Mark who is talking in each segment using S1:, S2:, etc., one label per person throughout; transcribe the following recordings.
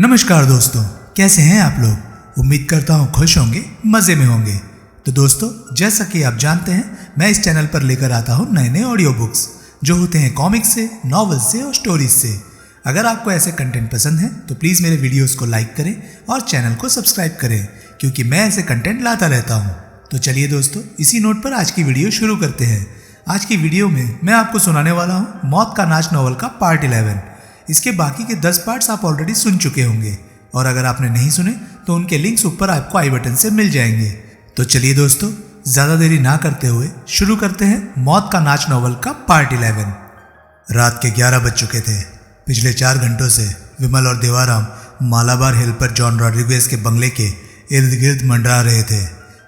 S1: नमस्कार दोस्तों, कैसे हैं आप लोग। उम्मीद करता हूँ खुश होंगे, मज़े में होंगे। तो दोस्तों, जैसा कि आप जानते हैं, मैं इस चैनल पर लेकर आता हूँ नए नए ऑडियो बुक्स जो होते हैं कॉमिक्स से, नॉवेल्स से और स्टोरीज से। अगर आपको ऐसे कंटेंट पसंद है तो प्लीज़ मेरे वीडियोस को लाइक करें और चैनल को सब्सक्राइब करें, क्योंकि मैं ऐसे कंटेंट लाता रहता हूँ। तो चलिए दोस्तों, इसी नोट पर आज की वीडियो शुरू करते हैं। आज की वीडियो में मैं आपको सुनाने वाला हूँ मौत का नाच नॉवल का पार्ट 11। इसके बाकी के 10 पार्ट्स आप ऑलरेडी सुन चुके होंगे, और अगर आपने नहीं सुने तो उनके लिंक्स ऊपर आपको आई बटन से मिल जाएंगे। तो चलिए दोस्तों, ज़्यादा देरी ना करते हुए शुरू करते हैं मौत का नाच नॉवल का पार्ट 11। रात के 11 बज चुके थे। पिछले 4 घंटों से विमल और देवाराम मालाबार हिल पर जॉन रॉड्रिगेज के बंगले के इर्द गिर्द मंडरा रहे थे।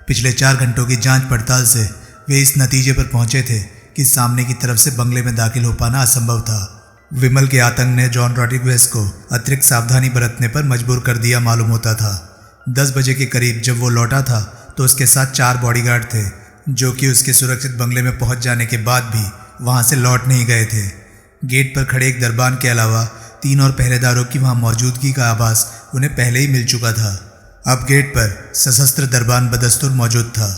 S1: पिछले 4 घंटों की जांच पड़ताल से वे इस नतीजे पर पहुंचे थे कि सामने की तरफ से बंगले में दाखिल हो पाना असंभव था। विमल के आतंक ने जॉन रॉड्रिगेज को अतिरिक्त सावधानी बरतने पर मजबूर कर दिया मालूम होता था। 10 बजे के करीब जब वो लौटा था तो उसके साथ 4 बॉडीगार्ड थे, जो कि उसके सुरक्षित बंगले में पहुंच जाने के बाद भी वहां से लौट नहीं गए थे। गेट पर खड़े एक दरबान के अलावा 3 और पहरेदारों की वहां मौजूदगी का आभास उन्हें पहले ही मिल चुका था। अब गेट पर सशस्त्र दरबान बदस्तूर मौजूद था।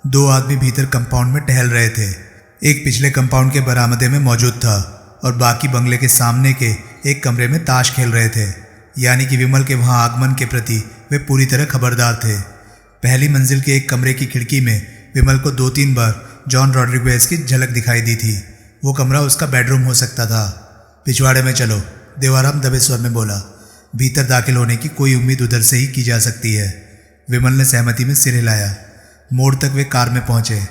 S1: 2 आदमी भीतर कंपाउंड में टहल रहे थे। एक पिछले कंपाउंड के बरामदे में मौजूद था और बाकी बंगले के सामने के एक कमरे में ताश खेल रहे थे। यानी कि विमल के वहां आगमन के प्रति वे पूरी तरह खबरदार थे। पहली मंजिल के एक कमरे की खिड़की में विमल को 2-3 बार जॉन रॉड्रिगेज की झलक दिखाई दी थी। वो कमरा उसका बेडरूम हो सकता था। पिछवाड़े में चलो, देवाराम दबे स्वर में बोला। भीतर दाखिल होने की कोई उम्मीद उधर से ही की जा सकती है। विमल ने सहमति में सिर हिलाया। मोड़ तक वे कार में पहुंचे।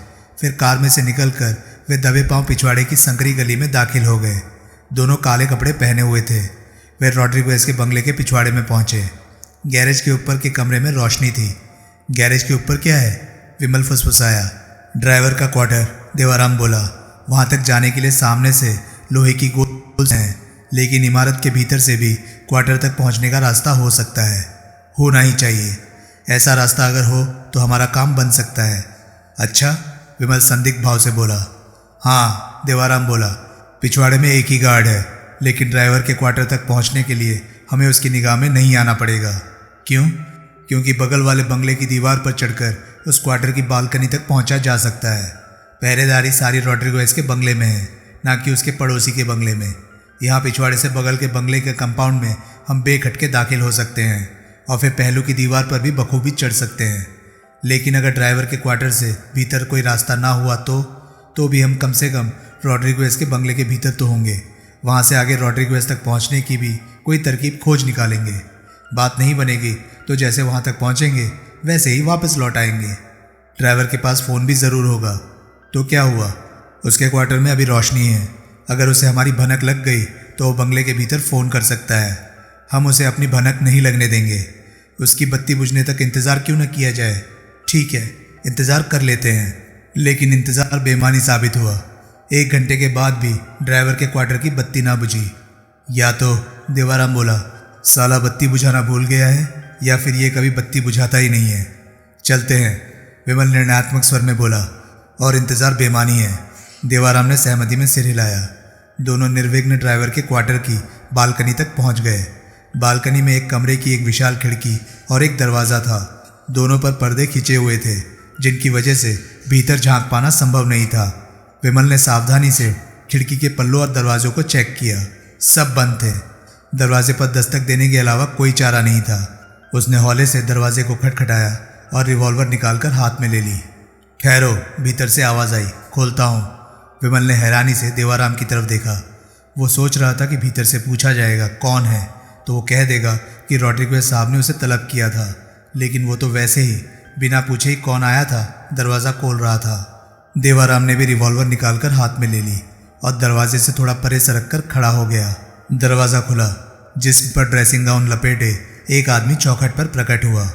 S1: फिर कार में से निकलकर वे दबे पांव पिछवाड़े की संकरी गली में दाखिल हो गए। दोनों काले कपड़े पहने हुए थे। वे रॉड्रिगेज के बंगले के पिछवाड़े में पहुंचे। गैरेज के ऊपर के कमरे में रोशनी थी। गैरेज के ऊपर क्या है? विमल फुसफुसाया। ड्राइवर का क्वार्टर, देवाराम बोला। वहां तक जाने के लिए सामने से लोहे की गोल हैं, लेकिन इमारत के भीतर से भी क्वार्टर तक पहुंचने का रास्ता हो सकता है। होना ही चाहिए। ऐसा रास्ता अगर हो तो हमारा काम बन सकता है। अच्छा, विमल संदिग्ध भाव से बोला। हाँ, देवाराम बोला। पिछवाड़े में एक ही गार्ड है, लेकिन ड्राइवर के क्वार्टर तक पहुंचने के लिए हमें उसकी निगाह में नहीं आना पड़ेगा। क्यों? क्योंकि बगल वाले बंगले की दीवार पर चढ़कर उस क्वार्टर की बालकनी तक पहुंचा जा सकता है। पहरेदारी सारी रॉड्रिगेज के बंगले में है, ना कि उसके पड़ोसी के बंगले में। यहाँ पिछवाड़े से बगल के बंगले के कंपाउंड में हम बेखटके दाखिल हो सकते हैं और फिर पहलू की दीवार पर भी बखूबी चढ़ सकते हैं। लेकिन अगर ड्राइवर के क्वार्टर से भीतर कोई रास्ता ना हुआ तो भी हम कम से कम रॉड्रिगेज के बंगले के भीतर तो होंगे। वहाँ से आगे रॉड्रिगेज तक पहुँचने की भी कोई तरकीब खोज निकालेंगे। बात नहीं बनेगी तो जैसे वहाँ तक पहुँचेंगे वैसे ही वापस लौट आएंगे। ड्राइवर के पास फ़ोन भी ज़रूर होगा। तो क्या हुआ? उसके क्वार्टर में अभी रोशनी है। अगर उसे हमारी भनक लग गई तो वो बंगले के भीतर फ़ोन कर सकता है। हम उसे अपनी भनक नहीं लगने देंगे। उसकी बत्ती बुझने तक इंतज़ार क्यों न किया जाए? ठीक है, इंतज़ार कर लेते हैं। लेकिन इंतज़ार बेमानी साबित हुआ। 1 घंटे के बाद भी ड्राइवर के क्वार्टर की बत्ती ना बुझी। या तो, देवाराम बोला, साला बत्ती बुझाना भूल गया है, या फिर ये कभी बत्ती बुझाता ही नहीं है। चलते हैं, विमल निर्णयात्मक स्वर में बोला। और इंतज़ार बेमानी है। देवाराम ने सहमति में सिर हिलाया। दोनों निर्विघ्न ड्राइवर के क्वार्टर की बालकनी तक पहुंच गए। बालकनी में एक कमरे की एक विशाल खिड़की और एक दरवाज़ा था। दोनों पर पर्दे खिंचे हुए थे, जिनकी वजह से भीतर झांक पाना संभव नहीं था। विमल ने सावधानी से खिड़की के पल्लों और दरवाज़ों को चेक किया। सब बंद थे। दरवाजे पर दस्तक देने के अलावा कोई चारा नहीं था। उसने हौले से दरवाजे को खटखटाया और रिवॉल्वर निकालकर हाथ में ले ली। ठहरो, भीतर से आवाज़ आई। खोलता हूँ। विमल ने हैरानी से देवाराम की तरफ देखा। वो सोच रहा था कि भीतर से पूछा जाएगा कौन है तो वो कह देगा कि रॉड्रिगेज साहब ने उसे तलब किया था, लेकिन वो तो वैसे ही बिना पूछे ही कौन आया था दरवाज़ा खोल रहा था। देवाराम ने भी रिवॉल्वर निकालकर हाथ में ले ली और दरवाजे से थोड़ा परे सरक कर खड़ा हो गया। दरवाज़ा खुला। जिस्म पर ड्रेसिंग गाउन लपेटे एक आदमी चौखट पर प्रकट हुआ।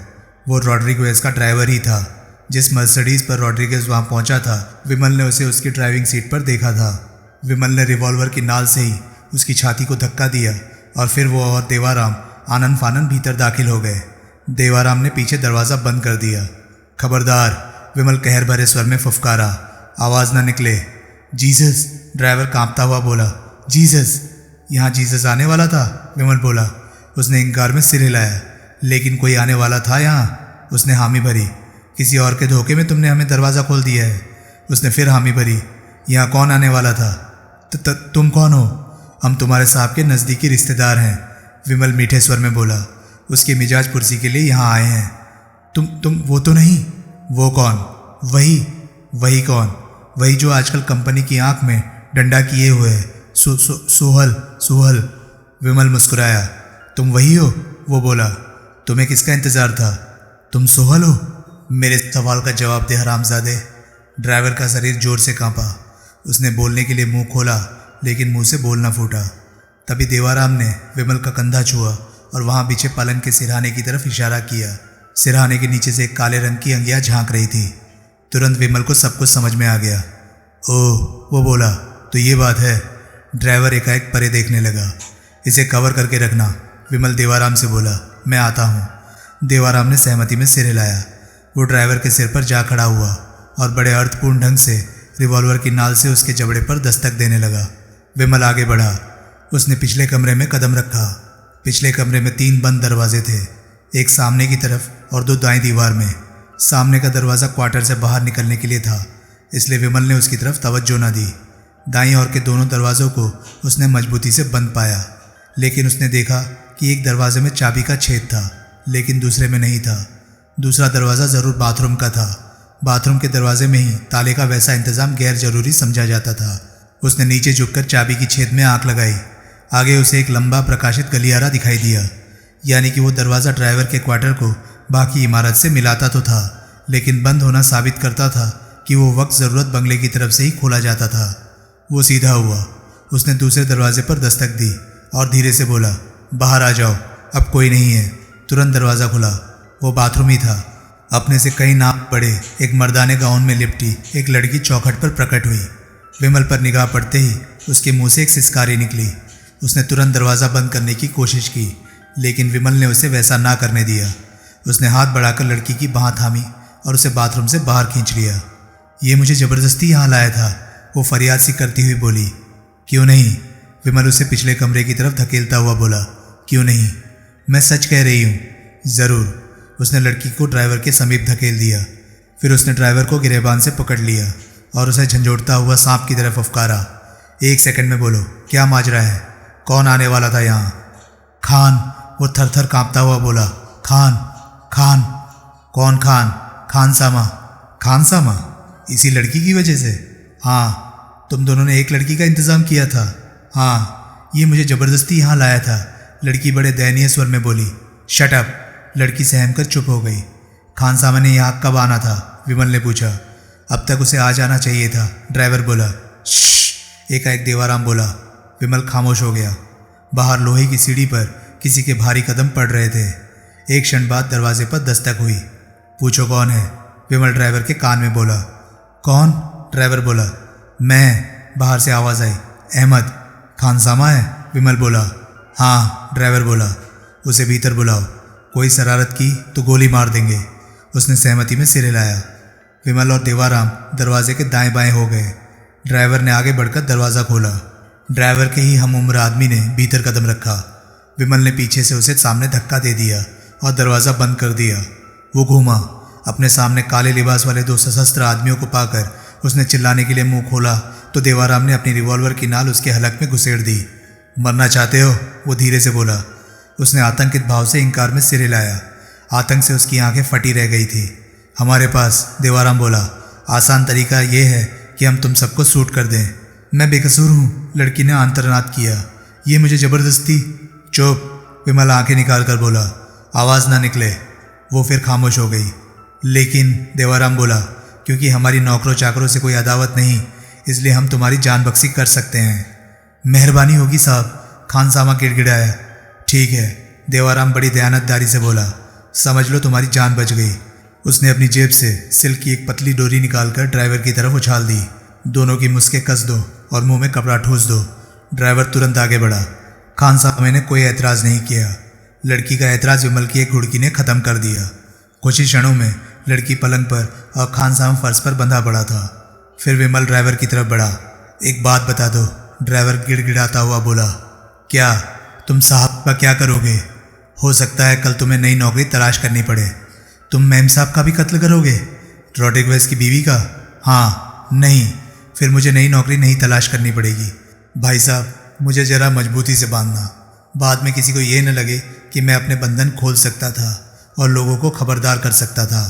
S1: वो रॉड्रिगेज का ड्राइवर ही था। जिस मर्सिडीज़ पर रॉड्रिगेज वहाँ पहुँचा था, विमल ने उसे उसकी ड्राइविंग सीट पर देखा था। विमल ने रिवॉल्वर की नाल से ही उसकी छाती को धक्का दिया और फिर वो और देवाराम आनन फानन भीतर दाखिल हो गए। देवाराम ने पीछे दरवाज़ा बंद कर दिया। खबरदार, विमल कहर भरे स्वर में फुफकारा। आवाज़ न निकले। जीसस, ड्राइवर कांपता हुआ बोला। जीसस? यहाँ जीसस आने वाला था? विमल बोला। उसने इनकार में सिर हिलाया। लेकिन कोई आने वाला था यहाँ? उसने हामी भरी। किसी और के धोखे में तुमने हमें दरवाज़ा खोल दिया है। उसने फिर हामी भरी। यहाँ कौन आने वाला था? तुम कौन हो? हम तुम्हारे साहब के नज़दीकी रिश्तेदार हैं, विमल मीठे स्वर में बोला। उसके मिजाज पुरसी के लिए यहाँ आए हैं। तुम वो तो नहीं? वो कौन? वही कौन? वही जो आजकल कंपनी की आंख में डंडा किए हुए है। सोहल। विमल मुस्कुराया। तुम वही हो? वो बोला। तुम्हें किसका इंतज़ार था? तुम सोहल हो? मेरे सवाल का जवाब दे हरामजादे। ड्राइवर का शरीर जोर से कांपा। उसने बोलने के लिए मुंह खोला, लेकिन मुंह से बोल न फूटा। तभी देवाराम ने विमल का कंधा छुआ और वहाँ पीछे पलंग के सिरहाने की तरफ इशारा किया। सिरहाने के नीचे से एक काले रंग की अंगिया झांक रही थी। तुरंत विमल को सब कुछ समझ में आ गया। ओह, वो बोला, तो ये बात है। ड्राइवर एकाएक परे देखने लगा। इसे कवर करके रखना, विमल देवाराम से बोला। मैं आता हूँ। देवाराम ने सहमति में सिर हिलाया। वो ड्राइवर के सिर पर जा खड़ा हुआ और बड़े अर्थपूर्ण ढंग से रिवॉल्वर की नाल से उसके जबड़े पर दस्तक देने लगा। विमल आगे बढ़ा। उसने पिछले कमरे में कदम रखा। पिछले कमरे में 3 बंद दरवाजे थे, एक सामने की तरफ और 2 दाएं दीवार में। सामने का दरवाज़ा क्वार्टर से बाहर निकलने के लिए था, इसलिए विमल ने उसकी तरफ तवज्जो न दी। दाईं ओर के दोनों दरवाज़ों को उसने मजबूती से बंद पाया, लेकिन उसने देखा कि एक दरवाजे में चाबी का छेद था, लेकिन दूसरे में नहीं था। दूसरा दरवाज़ा ज़रूर बाथरूम का था। बाथरूम के दरवाजे में ही ताले का वैसा इंतज़ाम गैर जरूरी समझा जाता था। उसने नीचे झुककर चाबी की छेद में आंख लगाई। आगे उसे एक लंबा प्रकाशित गलियारा दिखाई दिया, यानी कि वो दरवाज़ा ड्राइवर के क्वार्टर को बाकी इमारत से मिलाता तो था, लेकिन बंद होना साबित करता था कि वो वक्त ज़रूरत बंगले की तरफ से ही खोला जाता था। वो सीधा हुआ। उसने दूसरे दरवाजे पर दस्तक दी और धीरे से बोला, बाहर आ जाओ, अब कोई नहीं है। तुरंत दरवाज़ा खुला। वो बाथरूम ही था। अपने से कई नाप बड़े एक मर्दाने गाउन में लिपटी एक लड़की चौखट पर प्रकट हुई। विमल पर निगाह पड़ते ही उसके मुंह से एक सिसकारी निकली। उसने तुरंत दरवाज़ा बंद करने की कोशिश की, लेकिन विमल ने उसे वैसा ना करने दिया। उसने हाथ बढ़ाकर लड़की की बाँह थामी और उसे बाथरूम से बाहर खींच लिया। ये मुझे ज़बरदस्ती यहाँ लाया था, वो फरियाद सी करती हुई बोली। क्यों नहीं? विमल उसे पिछले कमरे की तरफ धकेलता हुआ बोला। क्यों नहीं? मैं सच कह रही हूँ। ज़रूर। उसने लड़की को ड्राइवर के समीप धकेल दिया। फिर उसने ड्राइवर को गिरेबान से पकड़ लिया और उसे झंझोड़ता हुआ सांप की तरफ फुफकारा। 1 सेकंड में बोलो, क्या माजरा है? कौन आने वाला था यहाँ? खान। वो थर थर काँपता हुआ बोला। खान? कौन खान? खान सामा? इसी लड़की की वजह से? हाँ। तुम दोनों ने एक लड़की का इंतज़ाम किया था? हाँ। ये मुझे ज़बरदस्ती यहाँ लाया था, लड़की बड़े दयनीय स्वर में बोली। Shut up. लड़की सहम कर चुप हो गई। खान सामा ने यहाँ कब आना था? विमल ने पूछा। अब तक उसे आ जाना चाहिए था, ड्राइवर बोला। श्श, एकाएक देवाराम बोला। विमल खामोश हो गया। बाहर लोहे की सीढ़ी पर किसी के भारी कदम पड़ रहे थे। एक क्षण बाद दरवाजे पर दस्तक हुई। पूछो कौन है? विमल ड्राइवर के कान में बोला। कौन? ड्राइवर बोला। मैं। बाहर से आवाज़ आई। अहमद। खान सामा है? विमल बोला। हाँ, ड्राइवर बोला। उसे भीतर बुलाओ, कोई शरारत की तो गोली मार देंगे। उसने सहमति में सिर हिलाया। विमल और देवाराम दरवाजे के दाएं बाएं हो गए। ड्राइवर ने आगे बढ़कर दरवाज़ा खोला। ड्राइवर के ही हम उम्र आदमी ने भीतर कदम रखा। विमल ने पीछे से उसे सामने धक्का दे दिया और दरवाज़ा बंद कर दिया। वो घूमा। अपने सामने काले लिबास वाले 2 सशस्त्र आदमियों को पाकर उसने चिल्लाने के लिए मुंह खोला तो देवाराम ने अपनी रिवॉल्वर की नाल उसके हलक में घुसेड़ दी। मरना चाहते हो? वो धीरे से बोला। उसने आतंकित भाव से इनकार में सिर हिलाया। आतंक से उसकी आंखें फटी रह गई थी। हमारे पास, देवाराम बोला, आसान तरीका यह है कि हम तुम सबको सूट कर दें। मैं बेकसूर हूँ, लड़की ने आंतरनाद किया। ये मुझे ज़बरदस्ती। चुप। विमल आंखें निकाल कर बोला। आवाज़ ना निकले। वो फिर खामोश हो गई। लेकिन, देवाराम बोला, क्योंकि हमारी नौकरों चाकरों से कोई अदावत नहीं, इसलिए हम तुम्हारी जान बख्शी कर सकते हैं। मेहरबानी होगी साहब, खान सामा गिड़गिड़ाया। ठीक है, देवाराम बड़ी दयानतदारी से बोला। समझ लो तुम्हारी जान बच गई। उसने अपनी जेब से सिल्क की एक पतली डोरी निकालकर ड्राइवर की तरफ उछाल दी। दोनों की मुस्कें कस दो और मुंह में कपड़ा ठूस दो। ड्राइवर तुरंत आगे बढ़ा। खान साहब ने कोई एतराज़ नहीं किया। लड़की का एतराज़ विमल की एक घुड़की ने ख़त्म कर दिया। कुछ ही क्षणों में लड़की पलंग पर और खान साहब फर्श पर बंधा पड़ा था। फिर विमल ड्राइवर की तरफ बढ़ा। एक बात बता दो, ड्राइवर गिड़गिड़ाता हुआ बोला। क्या? तुम साहब का क्या करोगे? हो सकता है कल तुम्हें नई नौकरी तलाश करनी पड़े। तुम मेम साहब का भी कत्ल करोगे? रॉड्रिगेज की बीवी का? हाँ। नहीं, फिर मुझे नई नौकरी नहीं तलाश करनी पड़ेगी। भाई साहब, मुझे ज़रा मजबूती से बांधना, बाद में किसी को ये न लगे कि मैं अपने बंधन खोल सकता था और लोगों को खबरदार कर सकता था।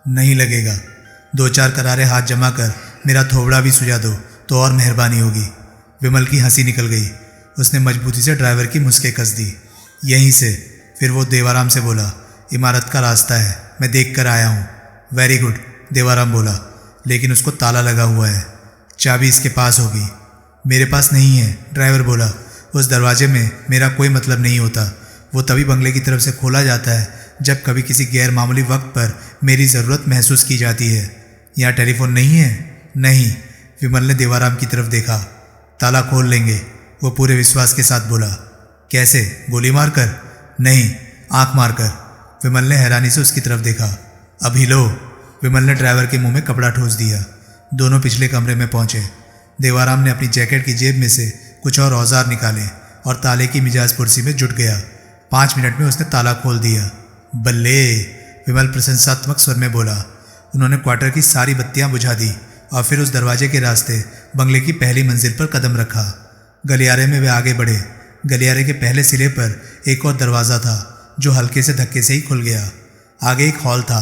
S1: नहीं लगेगा। 2-4 करारे हाथ जमा कर मेरा थोबड़ा भी सुझा दो तो और मेहरबानी होगी। विमल की हंसी निकल गई। उसने मजबूती से ड्राइवर की मुस्के कस दी। यहीं से। फिर वो देवाराम से बोला, इमारत का रास्ता है, मैं देख कर आया हूँ। वेरी गुड, देवाराम बोला, लेकिन उसको ताला लगा हुआ है। चाबी इसके पास होगी। मेरे पास नहीं है, ड्राइवर बोला। उस दरवाजे में मेरा कोई मतलब नहीं होता। वो तभी बंगले की तरफ से खोला जाता है जब कभी किसी गैर मामूली वक्त पर मेरी ज़रूरत महसूस की जाती है। यहाँ टेलीफोन नहीं है? नहीं। विमल ने देवाराम की तरफ देखा। ताला खोल लेंगे, वो पूरे विश्वास के साथ बोला। कैसे? गोली मारकर? नहीं, आंख मारकर। विमल ने हैरानी से उसकी तरफ देखा। अभी लो। विमल ने ड्राइवर के मुंह में कपड़ा ठूस दिया। दोनों पिछले कमरे में पहुंचे। देवाराम ने अपनी जैकेट की जेब में से कुछ और औजार निकाले और ताले की मिजाज पुरसी में जुट गया। 5 मिनट में उसने ताला खोल दिया। बल्ले, विमल प्रशंसात्मक स्वर में बोला। उन्होंने क्वार्टर की सारी बत्तियां बुझा दी और फिर उस दरवाजे के रास्ते बंगले की पहली मंजिल पर कदम रखा। गलियारे में वे आगे बढ़े। गलियारे के पहले सिरे पर एक और दरवाज़ा था जो हल्के से धक्के से ही खुल गया। आगे एक हॉल था।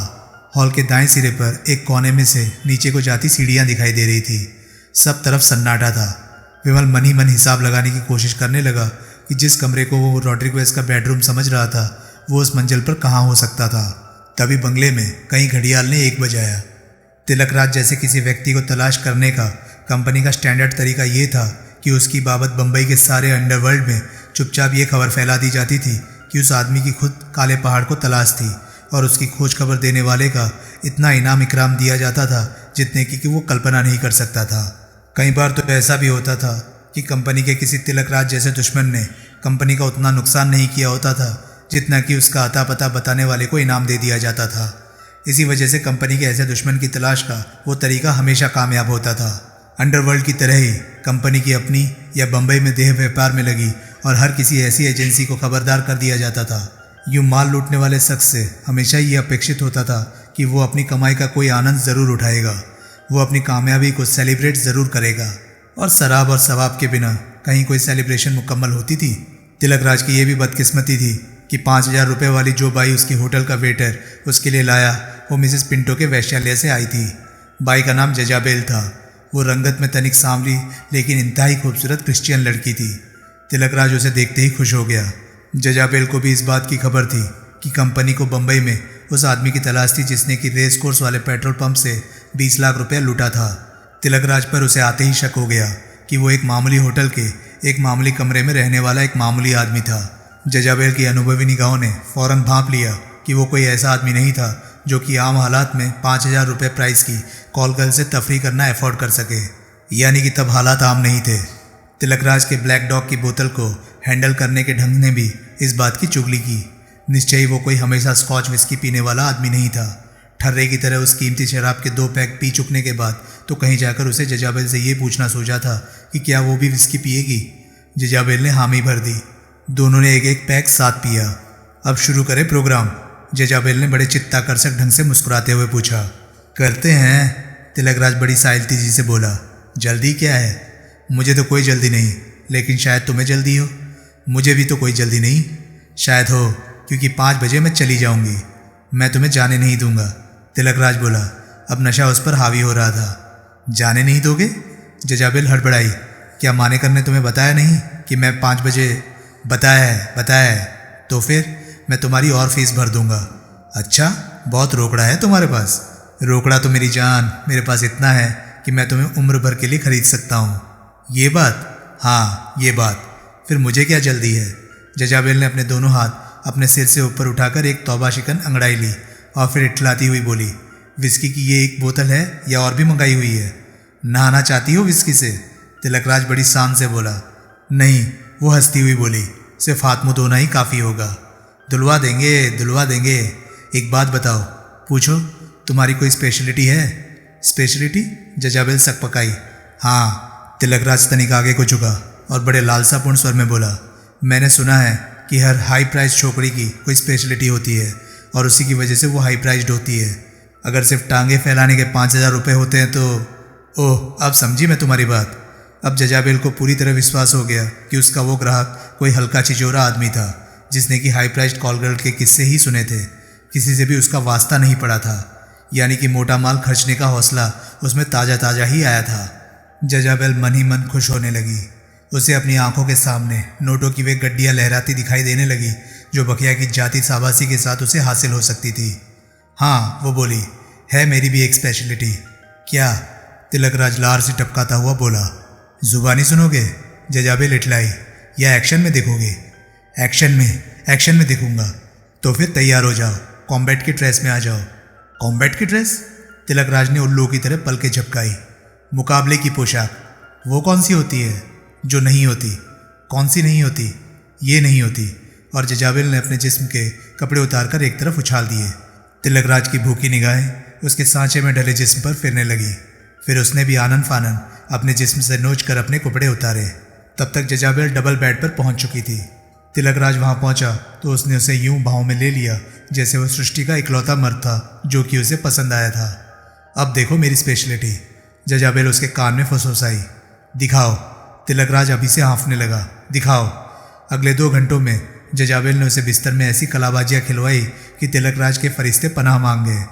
S1: हॉल के दाएं सिरे पर एक कोने में से नीचे को जाती सीढ़ियां दिखाई दे रही थी। सब तरफ सन्नाटा था। विमल मन ही मन हिसाब लगाने की कोशिश करने लगा कि जिस कमरे को वो रॉड्रिगेज का बेडरूम समझ रहा था वो उस मंजिल पर कहाँ हो सकता था। तभी बंगले में कहीं घड़ियाल ने 1 बजाया। तिलकराज जैसे किसी व्यक्ति को तलाश करने का कंपनी का स्टैंडर्ड तरीका ये था कि उसकी बाबत बंबई के सारे अंडरवर्ल्ड में चुपचाप ये खबर फैला दी जाती थी कि उस आदमी की खुद काले पहाड़ को तलाश थी और उसकी खोज खबर देने वाले का इतना इनाम इकराम दिया जाता था जितने की कि वो कल्पना नहीं कर सकता था। कई बार तो ऐसा भी होता था कि कंपनी के किसी तिलकराज जैसे दुश्मन ने कंपनी का उतना नुकसान नहीं किया होता था जितना कि उसका अता पता बताने वाले को इनाम दे दिया जाता था। इसी वजह से कंपनी के ऐसे दुश्मन की तलाश का वो तरीका हमेशा कामयाब होता था। अंडरवर्ल्ड की तरह ही कंपनी की अपनी या बंबई में देह व्यापार में लगी और हर किसी ऐसी एजेंसी को खबरदार कर दिया जाता था। यूँ माल लूटने वाले शख्स से हमेशा ये अपेक्षित होता था कि वो अपनी कमाई का कोई आनंद ज़रूर उठाएगा, वो अपनी कामयाबी को सेलिब्रेट ज़रूर करेगा। और शराब और सवाब के बिना कहीं कोई सेलिब्रेशन मुकम्मल होती थी? तिलकराज की ये भी बदकिस्मती थी कि 5,000 रुपये वाली जो बाई उसकी होटल का वेटर उसके लिए लाया वो मिसेस पिंटो के वैश्यालय से आई थी। बाई का नाम जजाबेल था। वो रंगत में तनिक सांवली लेकिन इंतहाई खूबसूरत क्रिश्चियन लड़की थी। तिलकराज उसे देखते ही खुश हो गया। जजाबेल को भी इस बात की खबर थी कि कंपनी को बंबई में उस आदमी की तलाश थी जिसने कि रेस कोर्स वाले पेट्रोल पंप से 20 लाख रुपए लूटा था। तिलकराज पर उसे आते ही शक हो गया कि वो एक मामूली होटल के एक मामूली कमरे में रहने वाला एक मामूली आदमी था। जजाबेल की अनुभवी निगाहों ने फौरन भांप लिया कि वो कोई ऐसा आदमी नहीं था जो कि आम हालात में 5,000 रुपये प्राइस की कॉल गर्ल से तफरी करना अफोर्ड कर सके। यानी कि तब हालात आम नहीं थे। तिलकराज के ब्लैक डॉग की बोतल को हैंडल करने के ढंग ने भी इस बात की चुगली की। निश्चय ही वो कोई हमेशा स्कॉच विस्की पीने वाला आदमी नहीं था। ठर्रे की तरह उस कीमती शराब के 2 पैक पी चुकने के बाद तो कहीं जाकर उसे जजाबेल से ये पूछना सोचा था कि क्या वो भी विस्की पिएगी। जजाबेल ने हामी भर दी। दोनों ने एक एक पैक साथ पिया। अब शुरू करें प्रोग्राम? जजाबेल ने बड़े चित्ताकर्षक ढंग से मुस्कुराते हुए पूछा। करते हैं, तिलकराज बड़ी साइलतेजी से बोला। जल्दी क्या है? मुझे तो कोई जल्दी नहीं, लेकिन शायद तुम्हें जल्दी हो। मुझे भी तो कोई जल्दी नहीं। शायद हो, क्योंकि 5 बजे मैं चली जाऊंगी। मैं तुम्हें जाने नहीं दूंगा, तिलकराज बोला। अब नशा उस पर हावी हो रहा था। जाने नहीं दोगे? जजाबेल हड़बड़ाई। क्या मानेकर ने तुम्हें बताया नहीं कि मैं 5 बजे? बताया है। तो फिर मैं तुम्हारी और फीस भर दूंगा। अच्छा, बहुत रोकड़ा है तुम्हारे पास? रोकड़ा तो मेरी जान, मेरे पास इतना है कि मैं तुम्हें उम्र भर के लिए खरीद सकता हूँ। ये बात? हाँ, ये बात। फिर मुझे क्या जल्दी है? जजाबेल ने अपने दोनों हाथ अपने सिर से ऊपर उठाकर एक तौबा शिकन अंगड़ाई ली और फिर इठलाती हुई बोली, विस्की की ये एक बोतल है या और भी मंगाई हुई है? नहाना चाहती हो विस्की से? तिलकराज बड़ी शान से बोला। नहीं, वो हंसती हुई बोली, सिर्फ हाथ मुँह धोना ही काफ़ी होगा। धुलवा देंगे। एक बात बताओ। पूछो, तुम्हारी कोई स्पेशलिटी है? स्पेशलिटी? जजाबेल सकपकाई। हाँ। तिलकराज तनिक आगे को झुका और बड़े लालसापूर्ण स्वर में बोला, मैंने सुना है कि हर हाई प्राइस छोकरी की कोई स्पेशलिटी होती है और उसी की वजह से वो हाई प्राइस्ड होती है। अगर सिर्फ टांगे फैलाने के 5,000 रुपये होते हैं तो ओह, अब समझी मैं तुम्हारी बात। अब जजाबेल को पूरी तरह विश्वास हो गया कि उसका वो ग्राहक कोई हल्का छिचोरा आदमी था जिसने कि हाई प्राइस्ड कॉल गर्ल के किस्से ही सुने थे, किसी से भी उसका वास्ता नहीं पड़ा था। यानी कि मोटा माल खर्चने का हौसला उसमें ताज़ा ताज़ा ही आया था। जजाबेल मन ही मन खुश होने लगी। उसे अपनी आंखों के सामने नोटों की वे गड्डियाँ लहराती दिखाई देने लगी जो बकिया की जाति शाबाशी के साथ उसे हासिल हो सकती थी। हाँ, वो बोली, है मेरी भी एक स्पेशलिटी। क्या? तिलकराज लार से टपकाता हुआ बोला। जुबानी सुनोगे? जजाबेल इटलाई। या एक्शन में देखोगे? एक्शन में देखूंगा। तो फिर तैयार हो जाओ, कॉम्बैट की ड्रेस में आ जाओ। कॉम्बैट की ड्रेस? तिलकराज ने उल्लू की तरह पलकें झपकाई। मुकाबले की पोशाक। वो कौन सी होती है जो नहीं होती? कौन सी नहीं होती? ये नहीं होती। और जजाबेल ने अपने जिस्म के कपड़े उतारकर एक तरफ उछाल दिए। तिलकराज की भूखी निगाहें उसके सांचे में ढले जिस्म पर फिरने लगी। फिर उसने भी आनन फानन अपने जिस्म से नोच कर अपने कपड़े उतारे। तब तक जजाबेल डबल बेड पर पहुंच चुकी थी। तिलकराज वहां पहुंचा तो उसने उसे यूं बाहों में ले लिया जैसे वह सृष्टि का इकलौता मर्द था जो कि उसे पसंद आया था। अब देखो मेरी स्पेशलिटी। जजाबेल उसके कान में फुसफुसाई। दिखाओ। तिलकराज अभी से हाँफने लगा। दिखाओ। अगले 2 घंटों में जजाबेल ने उसे बिस्तर में ऐसी कलाबाजियाँ खिलवाई कि तिलकराज के फरिश्ते पनाह मांग गए।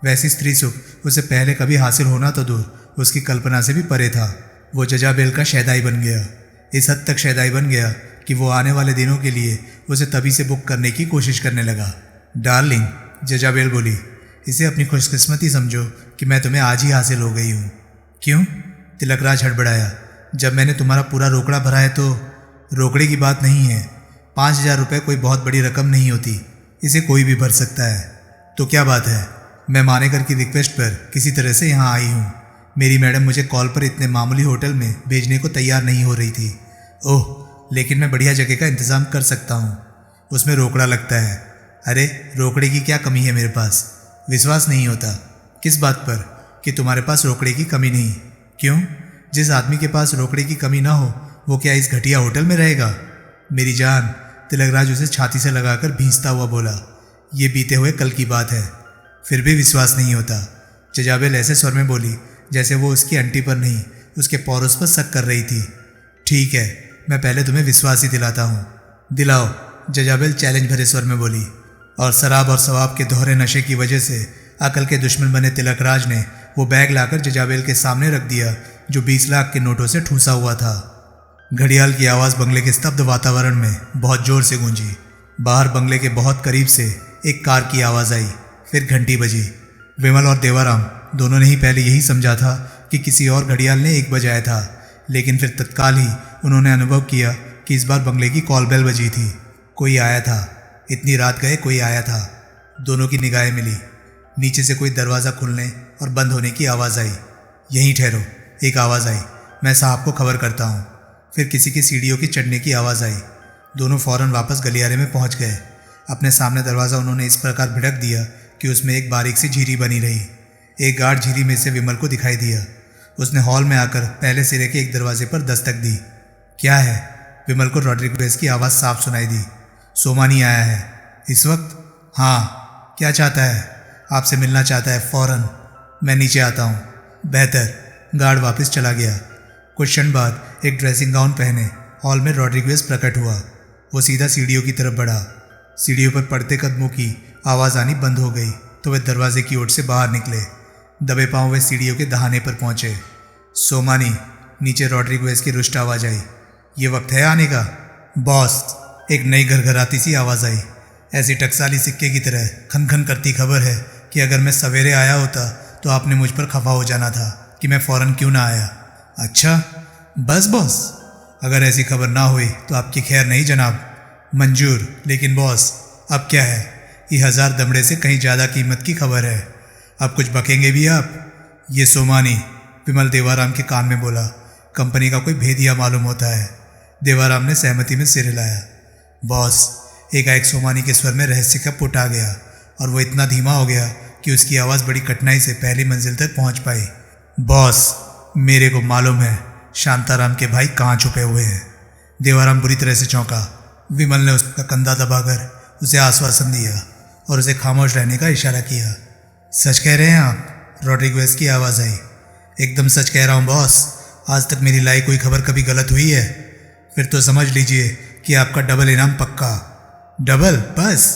S1: वैसी स्त्री सुख उसे पहले कभी हासिल होना तो दूर, उसकी कल्पना से भी परे था। वो जजाबेल का शहदाई बन गया। इस हद तक शहदाई बन गया कि वो आने वाले दिनों के लिए उसे तभी से बुक करने की कोशिश करने लगा। डार्लिंग, जजाबेल बोली, इसे अपनी खुशकिस्मती समझो कि मैं तुम्हें आज ही हासिल हो गई हूँ। क्यों? तिलकराज हड़बड़ाया। जब मैंने तुम्हारा पूरा रोकड़ा भरा है तो। रोकड़े की बात नहीं है। 5,000 रुपये कोई बहुत बड़ी रकम नहीं होती, इसे कोई भी भर सकता है। तो क्या बात है? मैं मानेकर की रिक्वेस्ट पर किसी तरह से यहाँ आई हूँ। मेरी मैडम मुझे कॉल पर इतने मामूली होटल में भेजने को तैयार नहीं हो रही थी। ओह, लेकिन मैं बढ़िया जगह का इंतज़ाम कर सकता हूँ, उसमें रोकड़ा लगता है। अरे, रोकड़े की क्या कमी है मेरे पास? विश्वास नहीं होता? किस बात पर? कि तुम्हारे पास रोकड़े की कमी नहीं। क्यों? जिस आदमी के पास रोकड़े की कमी ना हो वो क्या इस घटिया होटल में रहेगा? मेरी जान, तिलकराज उसे छाती से लगाकर भींचता हुआ बोला। ये बीते हुए कल की बात है, फिर भी विश्वास नहीं होता। जजाबेल ऐसे स्वर में बोली जैसे वो उसकी आंटी पर नहीं, उसके पौरुष पर शक कर रही थी। ठीक है, मैं पहले तुम्हें विश्वास ही दिलाता हूँ। दिलाओ, जजाबेल चैलेंज भरे स्वर में बोली। और शराब और सवाब के दोहरे नशे की वजह से अकल के दुश्मन बने तिलकराज ने वो बैग लाकर जजाबेल के सामने रख दिया जो 20 लाख के नोटों से ठूसा हुआ था। घड़ियाल की आवाज़ बंगले के स्तब्ध वातावरण में बहुत जोर से गूंजी। बाहर बंगले के बहुत करीब से एक कार की आवाज़ आई। फिर घंटी बजी। विमल और देवाराम दोनों ने ही पहले यही समझा था कि किसी और घड़ियाल ने 1 बजाया था, लेकिन फिर तत्काल ही उन्होंने अनुभव किया कि इस बार बंगले की कॉल बेल बजी थी। कोई आया था, इतनी रात गए कोई आया था। दोनों की निगाहें मिली। नीचे से कोई दरवाज़ा खुलने और बंद होने की आवाज़ आई। यहीं ठहरो, एक आवाज़ आई, मैं साहब को खबर करता हूँ। फिर किसी की सीढ़ियों की चढ़ने की आवाज़ आई। दोनों फौरन वापस गलियारे में पहुँच गए। अपने सामने दरवाज़ा उन्होंने इस प्रकार भिड़क दिया कि उसमें एक बारीक सी झीरी बनी रही। एक गार्ड झीरी में से विमल को दिखाई दिया। उसने हॉल में आकर पहले सिरे के एक दरवाजे पर दस्तक दी। क्या है? विमल को रॉड्रिगेज की आवाज़ साफ सुनाई दी। सोमानी आया है इस वक्त? हाँ। क्या चाहता है? आपसे मिलना चाहता है फ़ौरन। मैं नीचे आता हूँ। बेहतर। गार्ड वापस चला गया। कुछ क्षण बाद एक ड्रेसिंग गाउन पहने हॉल में रॉड्रिगेज प्रकट हुआ। वो सीधा सीढ़ियों की तरफ बढ़ा। सीढ़ियों पर पड़ते कदमों की आवाज़ आनी बंद हो गई तो वे दरवाजे की ओर से बाहर निकले। दबे पांव वे सीढ़ियों के दहाने पर पहुंचे। सोमानी, नीचे रॉड्रिगेज की रुष्ट आवाज़ आई। ये वक्त है आने का? बॉस, एक नई घरघराती सी आवाज़ आई। ऐसी टकसाली सिक्के की तरह खन खन करती खबर है कि अगर मैं सवेरे आया होता तो आपने मुझ पर खफा हो जाना था कि मैं फ़ौरन क्यों ना आया। अच्छा, बस बॉस, अगर ऐसी खबर ना हुई तो आपकी खैर नहीं जनाब। मंजूर, लेकिन बॉस अब क्या है? ये 1000 दमड़े से कहीं ज़्यादा कीमत की खबर है। अब कुछ बकेंगे भी आप? ये सोमानी, विमल देवाराम के कान में बोला। कंपनी का कोई भेदिया मालूम होता है। देवाराम ने सहमति में सिर हिलाया। बॉस, एकाएक सोमानी के स्वर में रहस्य का पुट आ गया और वो इतना धीमा हो गया कि उसकी आवाज़ बड़ी कठिनाई से पहली मंजिल तक पहुंच पाई। बॉस, मेरे को मालूम है शांताराम के भाई कहाँ छुपे हुए हैं। देवाराम बुरी तरह से चौंका। विमल ने उसका कंधा दबाकर उसे आश्वासन दिया और उसे खामोश रहने का इशारा किया। सच कह रहे हैं आप? रॉड्रिगेज की आवाज़ आई। एकदम सच कह रहा हूँ बॉस, आज तक मेरी लाई कोई खबर कभी गलत हुई है? फिर तो समझ लीजिए कि आपका डबल इनाम पक्का। डबल बस?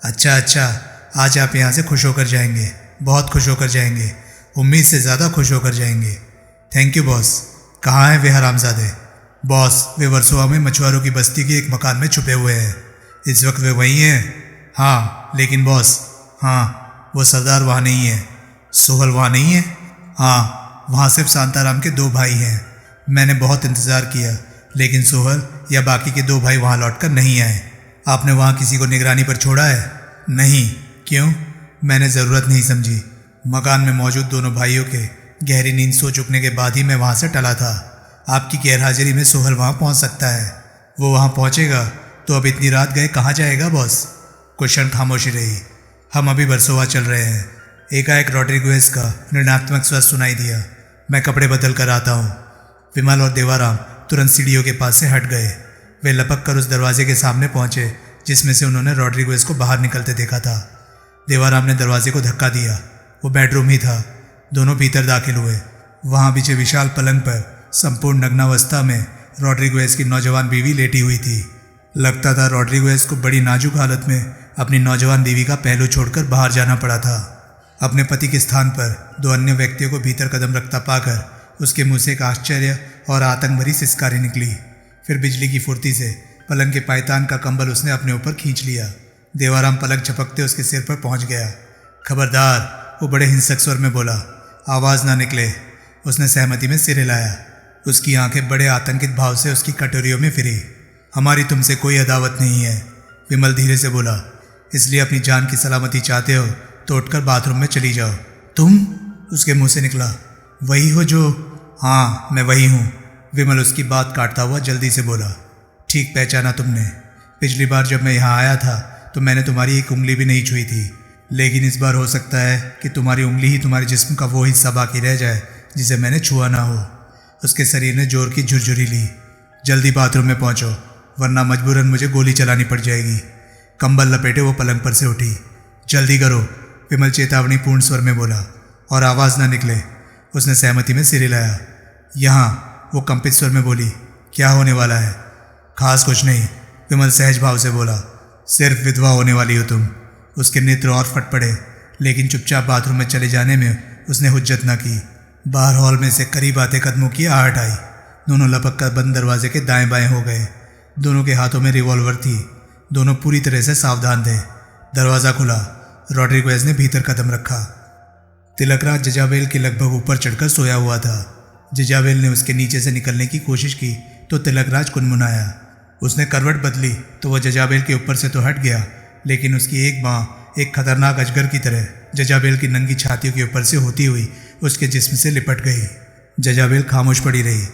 S1: अच्छा अच्छा, आज आप यहाँ से खुश होकर जाएंगे, बहुत खुश होकर जाएंगे, उम्मीद से ज़्यादा खुश होकर जाएंगे। Thank you boss. कहाँ हैं वे हरामजादे? बॉस, वे वर्सोवा में मछुआरों की बस्ती के एक मकान में छुपे हुए हैं। इस वक्त वे वहीं हैं। हाँ लेकिन बॉस, हाँ वो सरदार वहाँ नहीं है। सोहल वहाँ नहीं है? हाँ, वहाँ सिर्फ शांताराम के 2 भाई हैं। मैंने बहुत इंतज़ार किया लेकिन सोहल या बाकी के 2 भाई वहाँ लौटकर नहीं आए। आपने वहाँ किसी को निगरानी पर छोड़ा है? नहीं। क्यों? मैंने ज़रूरत नहीं समझी। मकान में मौजूद दोनों भाइयों के गहरी नींद सो चुकने के बाद ही मैं वहाँ से टला था। आपकी गैरहाजिरी में सोहल वहाँ पहुँच सकता है। वो वहाँ पहुँचेगा तो अब इतनी रात गए कहाँ जाएगा बॉस? कुछ क्षण खामोशी रही। हम अभी वर्सोवा चल रहे हैं। एकाएक रॉड्रिगेज का ऋणात्मक स्वर सुनाई दिया। मैं कपड़े बदल कर आता हूँ। विमल और देवाराम तुरंत सीढ़ियों के पास से हट गए। वे लपक कर उस दरवाजे के सामने पहुंचे जिसमें से उन्होंने रॉड्रिगेज को बाहर निकलते देखा था। देवाराम ने दरवाजे को धक्का दिया। वो बेडरूम ही था। दोनों भीतर दाखिल हुए। वहाँ पीछे विशाल पलंग पर संपूर्ण नग्नावस्था में रॉड्रिगेज की नौजवान बीवी लेटी हुई थी। लगता था रॉड्रिगेज को बड़ी नाजुक हालत में अपनी नौजवान बीवी का पहलू छोड़कर बाहर जाना पड़ा था। अपने पति के स्थान पर 2 अन्य व्यक्तियों को भीतर कदम रखता पाकर उसके मुंह से एक आश्चर्य और आतंक भरी सिसकारी निकली। फिर बिजली की फुर्ती से पलंग के पायतान का कंबल उसने अपने ऊपर खींच लिया। देवाराम पलक झपकते उसके सिर पर पहुंच गया। खबरदार, वो बड़े हिंसक स्वर में बोला। आवाज़ ना निकले। उसने सहमति में सिर हिलाया। उसकी आंखें बड़े आतंकित भाव से उसकी कटोरियों में फिरी। हमारी तुमसे कोई अदावत नहीं है, विमल धीरे से बोला। इसलिए अपनी जान की सलामती चाहते हो तो उठकर बाथरूम में चली जाओ। तुम? उसके मुंह से निकला। वही हो जो? हाँ मैं वही हूँ, विमल उसकी बात काटता हुआ जल्दी से बोला। ठीक पहचाना तुमने। पिछली बार जब मैं यहाँ आया था तो मैंने तुम्हारी एक उंगली भी नहीं छुई थी, लेकिन इस बार हो सकता है कि तुम्हारी उंगली ही तुम्हारे जिस्म का वो हिस्सा बाकी रह जाए जिसे मैंने छुआ ना हो। उसके शरीर ने जोर की झुरझुरी ली। जल्दी बाथरूम में पहुँचो वरना मजबूरन मुझे गोली चलानी पड़ जाएगी। कंबल लपेटे वो पलंग पर से उठी। जल्दी करो, विमल चेतावनीपूर्ण स्वर में बोला। और आवाज़ ना निकले। उसने सहमति में सिर हिलाया। यहाँ, वो कंपित स्वर में बोली। क्या होने वाला है? खास कुछ नहीं, विमल सहज भाव से बोला। सिर्फ विधवा होने वाली हो तुम। उसके नेत्र और फट पड़े, लेकिन चुपचाप बाथरूम में चले जाने में उसने हुज्जत न की। बाहर हॉल में से करीब आते कदमों की आहट आई। दोनों लपक कर बंद दरवाजे के दाएं बाएं हो गए। दोनों के हाथों में रिवॉल्वर थी। दोनों पूरी तरह से सावधान थे। दरवाज़ा खुला। रॉड्रिगेज ने भीतर कदम रखा। तिलकराज जजाबेल के लगभग ऊपर चढ़कर सोया हुआ था। जजाबेल ने उसके नीचे से निकलने की कोशिश की तो तिलकराज कुनमुनाया। उसने करवट बदली तो वह जजाबेल के ऊपर से तो हट गया, लेकिन उसकी एक बाँह एक खतरनाक अजगर की तरह जजाबेल की नंगी छातियों के ऊपर से होती हुई उसके जिस्म से लिपट गई। जजाबेल खामोश पड़ी रही।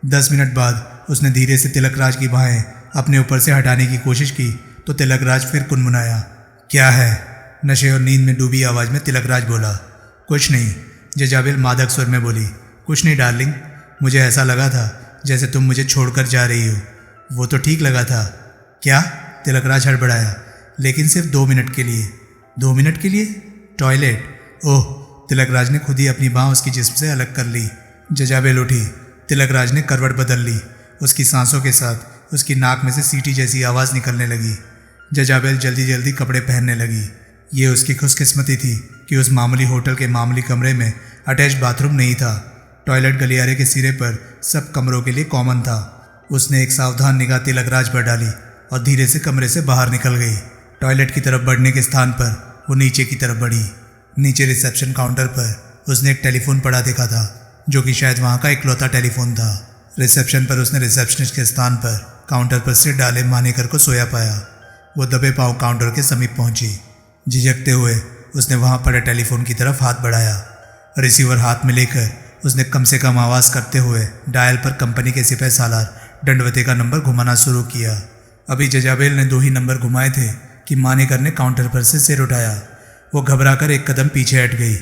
S1: 10 मिनट बाद उसने धीरे से तिलकराज की बाहें अपने ऊपर से हटाने की कोशिश की तो तिलकराज फिर कुनमुनाया। क्या है? नशे और नींद में डूबी आवाज़ में तिलकराज बोला। कुछ नहीं, जजाबेल मादक स्वर में बोली। कुछ नहीं डार्लिंग, मुझे ऐसा लगा था जैसे तुम मुझे छोड़कर जा रही हो। वो तो ठीक लगा था। क्या? तिलकराज हड़बड़ाया। लेकिन सिर्फ 2 मिनट के लिए। 2 मिनट के लिए? टॉयलेट? ओह! तिलकराज ने खुद ही अपनी बाँह उसकी जिस्म से अलग कर ली। जजाबेल उठी। तिलकराज ने करवट बदल ली। उसकी सांसों के साथ उसकी नाक में से सीटी जैसी आवाज़ निकलने लगी। जजाबेल जल्दी जल्दी कपड़े पहनने लगी। ये उसकी खुशकिस्मती थी कि उस मामूली होटल के मामूली कमरे में अटैच बाथरूम नहीं था। टॉयलेट गलियारे के सिरे पर सब कमरों के लिए कॉमन था। उसने एक सावधान निगाह तिलकराज पर डाली और धीरे से कमरे से बाहर निकल गई। टॉयलेट की तरफ बढ़ने के स्थान पर वो नीचे की तरफ बढ़ी। नीचे रिसेप्शन काउंटर पर उसने एक टेलीफोन पड़ा देखा था, जो कि शायद वहाँ का इकलौता टेलीफोन था। रिसेप्शन पर उसने रिसेप्शनिस्ट के स्थान पर काउंटर पर सिर डाले मानेकर को सोया पाया। वो दबे पांव काउंटर के समीप पहुंची। झिझकते हुए उसने वहां पड़े टेलीफोन की तरफ हाथ बढ़ाया। रिसीवर हाथ में लेकर उसने कम से कम आवाज़ करते हुए डायल पर कंपनी के सिपह सालार दंडवते का नंबर घुमाना शुरू किया। अभी जजाबेल ने 2 ही नंबर घुमाए थे कि मानेकर ने काउंटर पर से सिर उठाया। वो घबराकर एक कदम पीछे हट गई।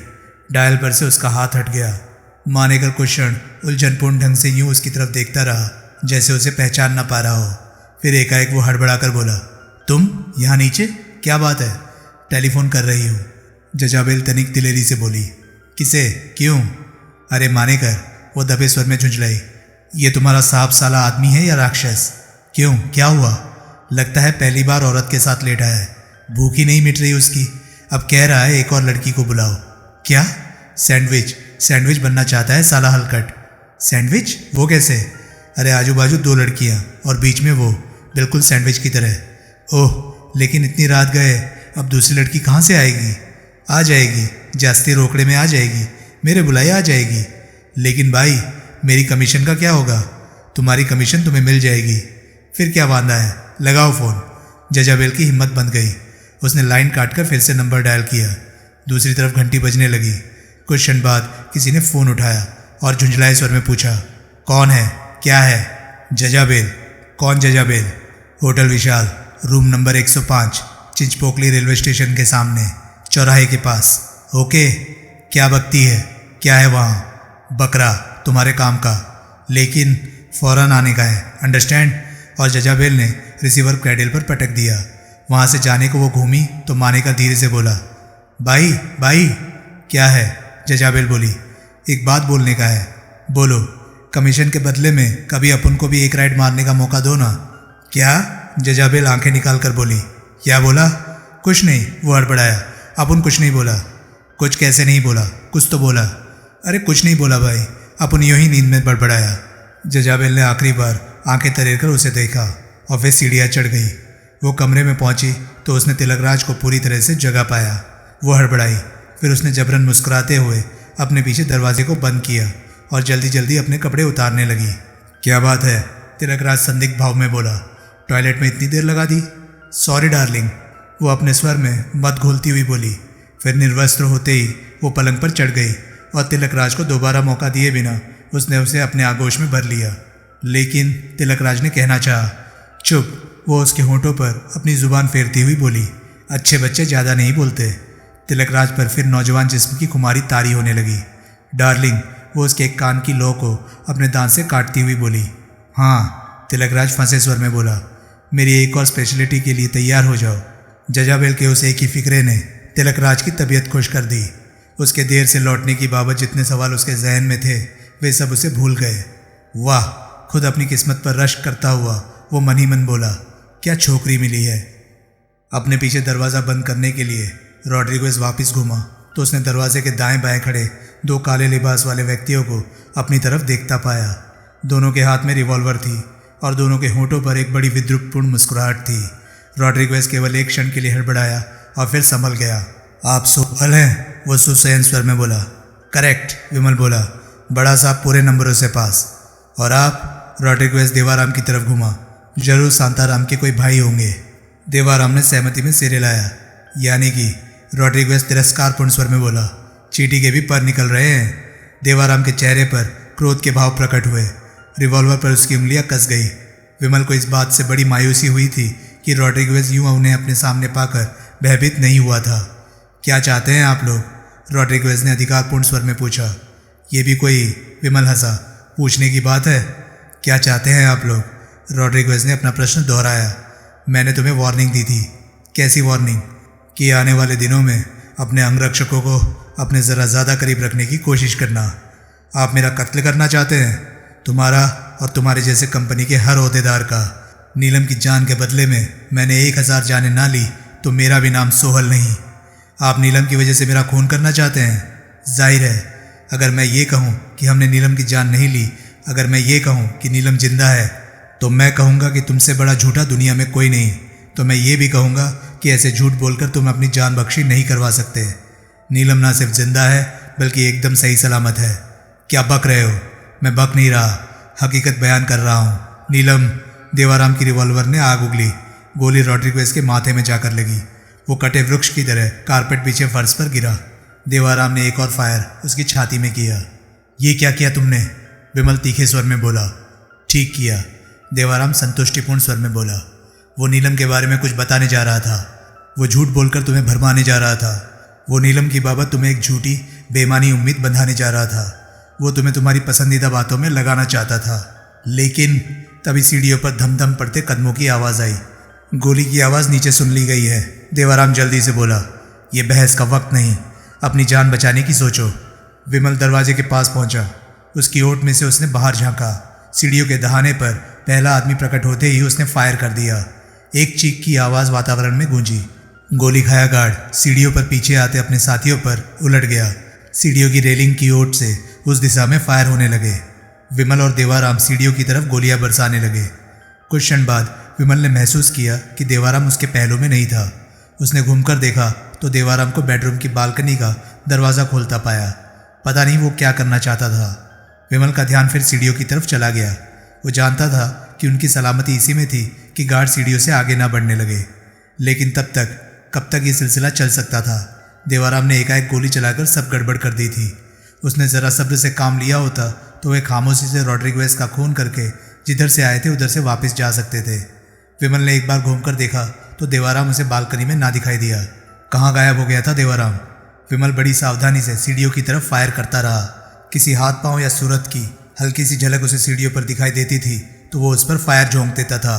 S1: डायल पर से उसका हाथ हट गया। मानेकर कुछ क्षण उलझनपूर्ण ढंग से यूं उसकी तरफ देखता रहा जैसे उसे पहचान न पा रहा हो। फिर एकाएक वो हड़बड़ाकर बोला, तुम यहाँ नीचे? क्या बात है? टेलीफोन कर रही हूँ, जजाबेल तनिक दिलेरी से बोली। किसे? क्यों? अरे माने कर, वो दबे स्वर में झुंझलाई। ये तुम्हारा साहब साला आदमी है या राक्षस? क्यों, क्या हुआ? लगता है पहली बार औरत के साथ लेटा है, भूख ही नहीं मिट रही उसकी, अब कह रहा है एक और लड़की को बुलाओ। क्या? सैंडविच बनना चाहता है साला हलकट। सैंडविच? वो कैसे? अरे आजू बाजू 2 लड़कियां और बीच में वो, बिल्कुल सैंडविच की तरह। ओह, लेकिन इतनी रात गए, अब दूसरी लड़की कहाँ से आएगी? आ जाएगी, जास्ती रोकड़े में आ जाएगी, मेरे बुलाए आ जाएगी। लेकिन भाई, मेरी कमीशन का क्या होगा? तुम्हारी कमीशन तुम्हें मिल जाएगी। फिर क्या वांदा है, लगाओ फ़ोन। जजाबेल की हिम्मत बंध गई। उसने लाइन काटकर फिर से नंबर डायल किया। दूसरी तरफ घंटी बजने लगी। कुछ क्षण बाद किसी ने फ़ोन उठाया और झुंझलाए स्वर में पूछा, कौन है? क्या है? जजाबेल। कौन Jezebel? Hotel Vishal, room number 105, Chinchpokli railway station के सामने, चौराहे के पास। ओके, क्या बकती है? क्या है वहाँ? बकरा, तुम्हारे काम का, लेकिन फ़ौरन आने का है, अंडरस्टैंड? और जजाबेल ने रिसीवर क्रैडल पर पटक दिया। वहाँ से जाने को वो घूमी तो माने का धीरे से बोला, भाई। क्या है? जजाबेल बोली, एक बात बोलने का है। बोलो। कमीशन के बदले में कभी अपन को भी एक राइड मारने का मौका दो ना। क्या? जजाबेल आंखें निकाल कर बोली। क्या बोला? कुछ नहीं, वो हड़बड़ाया। अपन कुछ नहीं बोला। कुछ कैसे नहीं बोला? कुछ तो बोला। अरे कुछ नहीं बोला भाई, अपन यूं ही नींद में बड़बड़ाया। जजाबेल ने आखिरी बार आंखें तरेर कर उसे देखा और फिर सीढ़ियाँ चढ़ गई। वो कमरे में पहुंची तो उसने तिलकराज को पूरी तरह से जगा पाया। वो हड़बड़ाई, फिर उसने जबरन मुस्कुराते हुए अपने पीछे दरवाजे को बंद किया और जल्दी जल्दी अपने कपड़े उतारने लगी। क्या बात है? तिलकराज संदिग्ध भाव में बोला। टॉयलेट में इतनी देर लगा दी? सॉरी डार्लिंग, वो अपने स्वर में मत घोलती हुई बोली। फिर निर्वस्त्र होते ही वो पलंग पर चढ़ गई और तिलकराज को दोबारा मौका दिए बिना उसने उसे अपने आगोश में भर लिया। लेकिन तिलकराज ने कहना चाहा। चुप। वो उसके होंठों पर अपनी जुबान फेरती हुई बोली, अच्छे बच्चे ज़्यादा नहीं बोलते। तिलकराज पर फिर नौजवान जिस्म की खुमारी तारी होने लगी। डार्लिंग, वो उसके एक कान की लौ को अपने दांत से काटती हुई बोली। हाँ, तिलकराज फंसे स्वर में बोला। मेरी एक और स्पेशलिटी के लिए तैयार हो जाओ। जजाबेल के उस एक ही फिक्रे ने तिलकराज की तबीयत खुश कर दी। उसके देर से लौटने की बाबत जितने सवाल उसके जहन में थे वे सब उसे भूल गए। वाह, खुद अपनी किस्मत पर रश्क करता हुआ वो मन ही मन बोला, क्या छोकरी मिली है। अपने पीछे दरवाज़ा बंद करने के लिए रॉड्रिगेज वापस घूमा तो उसने दरवाजे के दाएं बाएं खड़े 2 काले लिबास वाले व्यक्तियों को अपनी तरफ देखता पाया। दोनों के हाथ में रिवॉल्वर थी और दोनों के होंठों पर एक बड़ी विद्रुपपूर्ण मुस्कुराहट थी। रॉड्रिगेज केवल एक क्षण के लिए हड़बड़ाया और फिर संभल गया। आप सोहल हैं? वो सुसैन स्वर में बोला। करेक्ट, विमल बोला। बड़ा साहब पूरे नंबरों से पास। और आप? रॉड्रिगेज देवाराम की तरफ घूमा। जरूर शांताराम के कोई भाई होंगे। देवाराम ने सहमति में सिर हिलाया। यानी कि? रॉड्रिगेज तिरस्कारपूर्ण स्वर में बोला। चींटी के भी पर निकल रहे हैं। देवाराम के चेहरे पर क्रोध के भाव प्रकट हुए। रिवॉल्वर पर उसकी उंगलियां कस गई। विमल को इस बात से बड़ी मायूसी हुई थी कि रॉड्रिगेज यूं उन्हें अपने सामने पाकर भयभीत नहीं हुआ था। क्या चाहते हैं आप लोग? रॉड्रिगेज ने अधिकारपूर्ण स्वर में पूछा। ये भी कोई? विमल हंसा। पूछने की बात है। क्या चाहते हैं आप लोग? रॉड्रिगेज ने अपना प्रश्न दोहराया। मैंने तुम्हें वार्निंग दी थी। कैसी वार्निंग? कि आने वाले दिनों में अपने अंगरक्षकों को अपने ज़रा ज़्यादा करीब रखने की कोशिश करना। आप मेरा कत्ल करना चाहते हैं? तुम्हारा और तुम्हारे जैसे कंपनी के हर ओहदेदार का। नीलम की जान के बदले में मैंने 1000 जानें ना ली तो मेरा भी नाम सोहल नहीं। आप नीलम की वजह से मेरा खून करना चाहते हैं? जाहिर है, अगर मैं ये कहूँ कि हमने नीलम की जान नहीं ली, अगर मैं ये कहूँ कि नीलम जिंदा है, तो मैं कहूँगा कि तुमसे बड़ा झूठा दुनिया में कोई नहीं। तो मैं ये भी कहूँगा कि ऐसे झूठ बोलकर तुम अपनी जान बख्शी नहीं करवा सकते। नीलम ना सिर्फ जिंदा है बल्कि एकदम सही सलामत है। क्या बक रहे हो? मैं बक नहीं रहा, हकीकत बयान कर रहा हूँ। नीलम। देवाराम की रिवॉल्वर ने आग उगली। गोली रॉड्रिगेज के माथे में जाकर लगी। वो कटे वृक्ष की तरह कारपेट पीछे फर्श पर गिरा। देवाराम ने एक और फायर उसकी छाती में किया। ये क्या किया तुमने? विमल तीखे स्वर में बोला। ठीक किया, देवाराम संतुष्टिपूर्ण स्वर में बोला। वो नीलम के बारे में कुछ बताने जा रहा था। वो झूठ बोलकर तुम्हें भरमाने जा रहा था। वो नीलम की बाबत तुम्हें एक झूठी बेईमानी उम्मीद बंधाने जा रहा था। वो तुम्हें तुम्हारी पसंदीदा बातों में लगाना चाहता था। लेकिन तभी सीढ़ियों पर धम धम पड़ते कदमों की आवाज़ आई। गोली की आवाज़ नीचे सुन ली गई है। देवाराम जल्दी से बोला, ये बहस का वक्त नहीं, अपनी जान बचाने की सोचो। विमल दरवाजे के पास पहुंचा। उसकी ओट में से उसने बाहर झांका। सीढ़ियों के दहाने पर पहला आदमी प्रकट होते ही उसने फायर कर दिया। एक चीख की आवाज़ वातावरण में गूंजी। गोली खाया गार्ड सीढ़ियों पर पीछे आते अपने साथियों पर उलट गया। सीढ़ियों की रेलिंग की ओट से उस दिशा में फायर होने लगे। विमल और देवाराम सीढ़ियों की तरफ गोलियां बरसाने लगे। कुछ क्षण बाद विमल ने महसूस किया कि देवाराम उसके पहलू में नहीं था। उसने घूमकर देखा तो देवाराम को बेडरूम की बालकनी का दरवाज़ा खोलता पाया। पता नहीं वो क्या करना चाहता था। विमल का ध्यान फिर सीढ़ियों की तरफ चला गया। वो जानता था कि उनकी सलामती इसी में थी कि गार्ड सीढ़ियों से आगे ना बढ़ने लगे। लेकिन कब तक ये सिलसिला चल सकता था। देवाराम ने एकाएक गोली चलाकर सब गड़बड़ कर दी थी। उसने ज़रा सब्र से काम लिया होता तो वे खामोशी से रॉड्रिगेज का खून करके जिधर से आए थे उधर से वापस जा सकते थे। विमल ने एक बार घूमकर देखा तो देवाराम उसे बालकनी में ना दिखाई दिया। कहाँ गायब हो गया था देवाराम? विमल बड़ी सावधानी से सीढ़ियों की तरफ फायर करता रहा। किसी हाथ पांव या सूरत की हल्की सी झलक उसे सीढ़ियों पर दिखाई देती थी तो वो उस पर फायर झोंक देता था।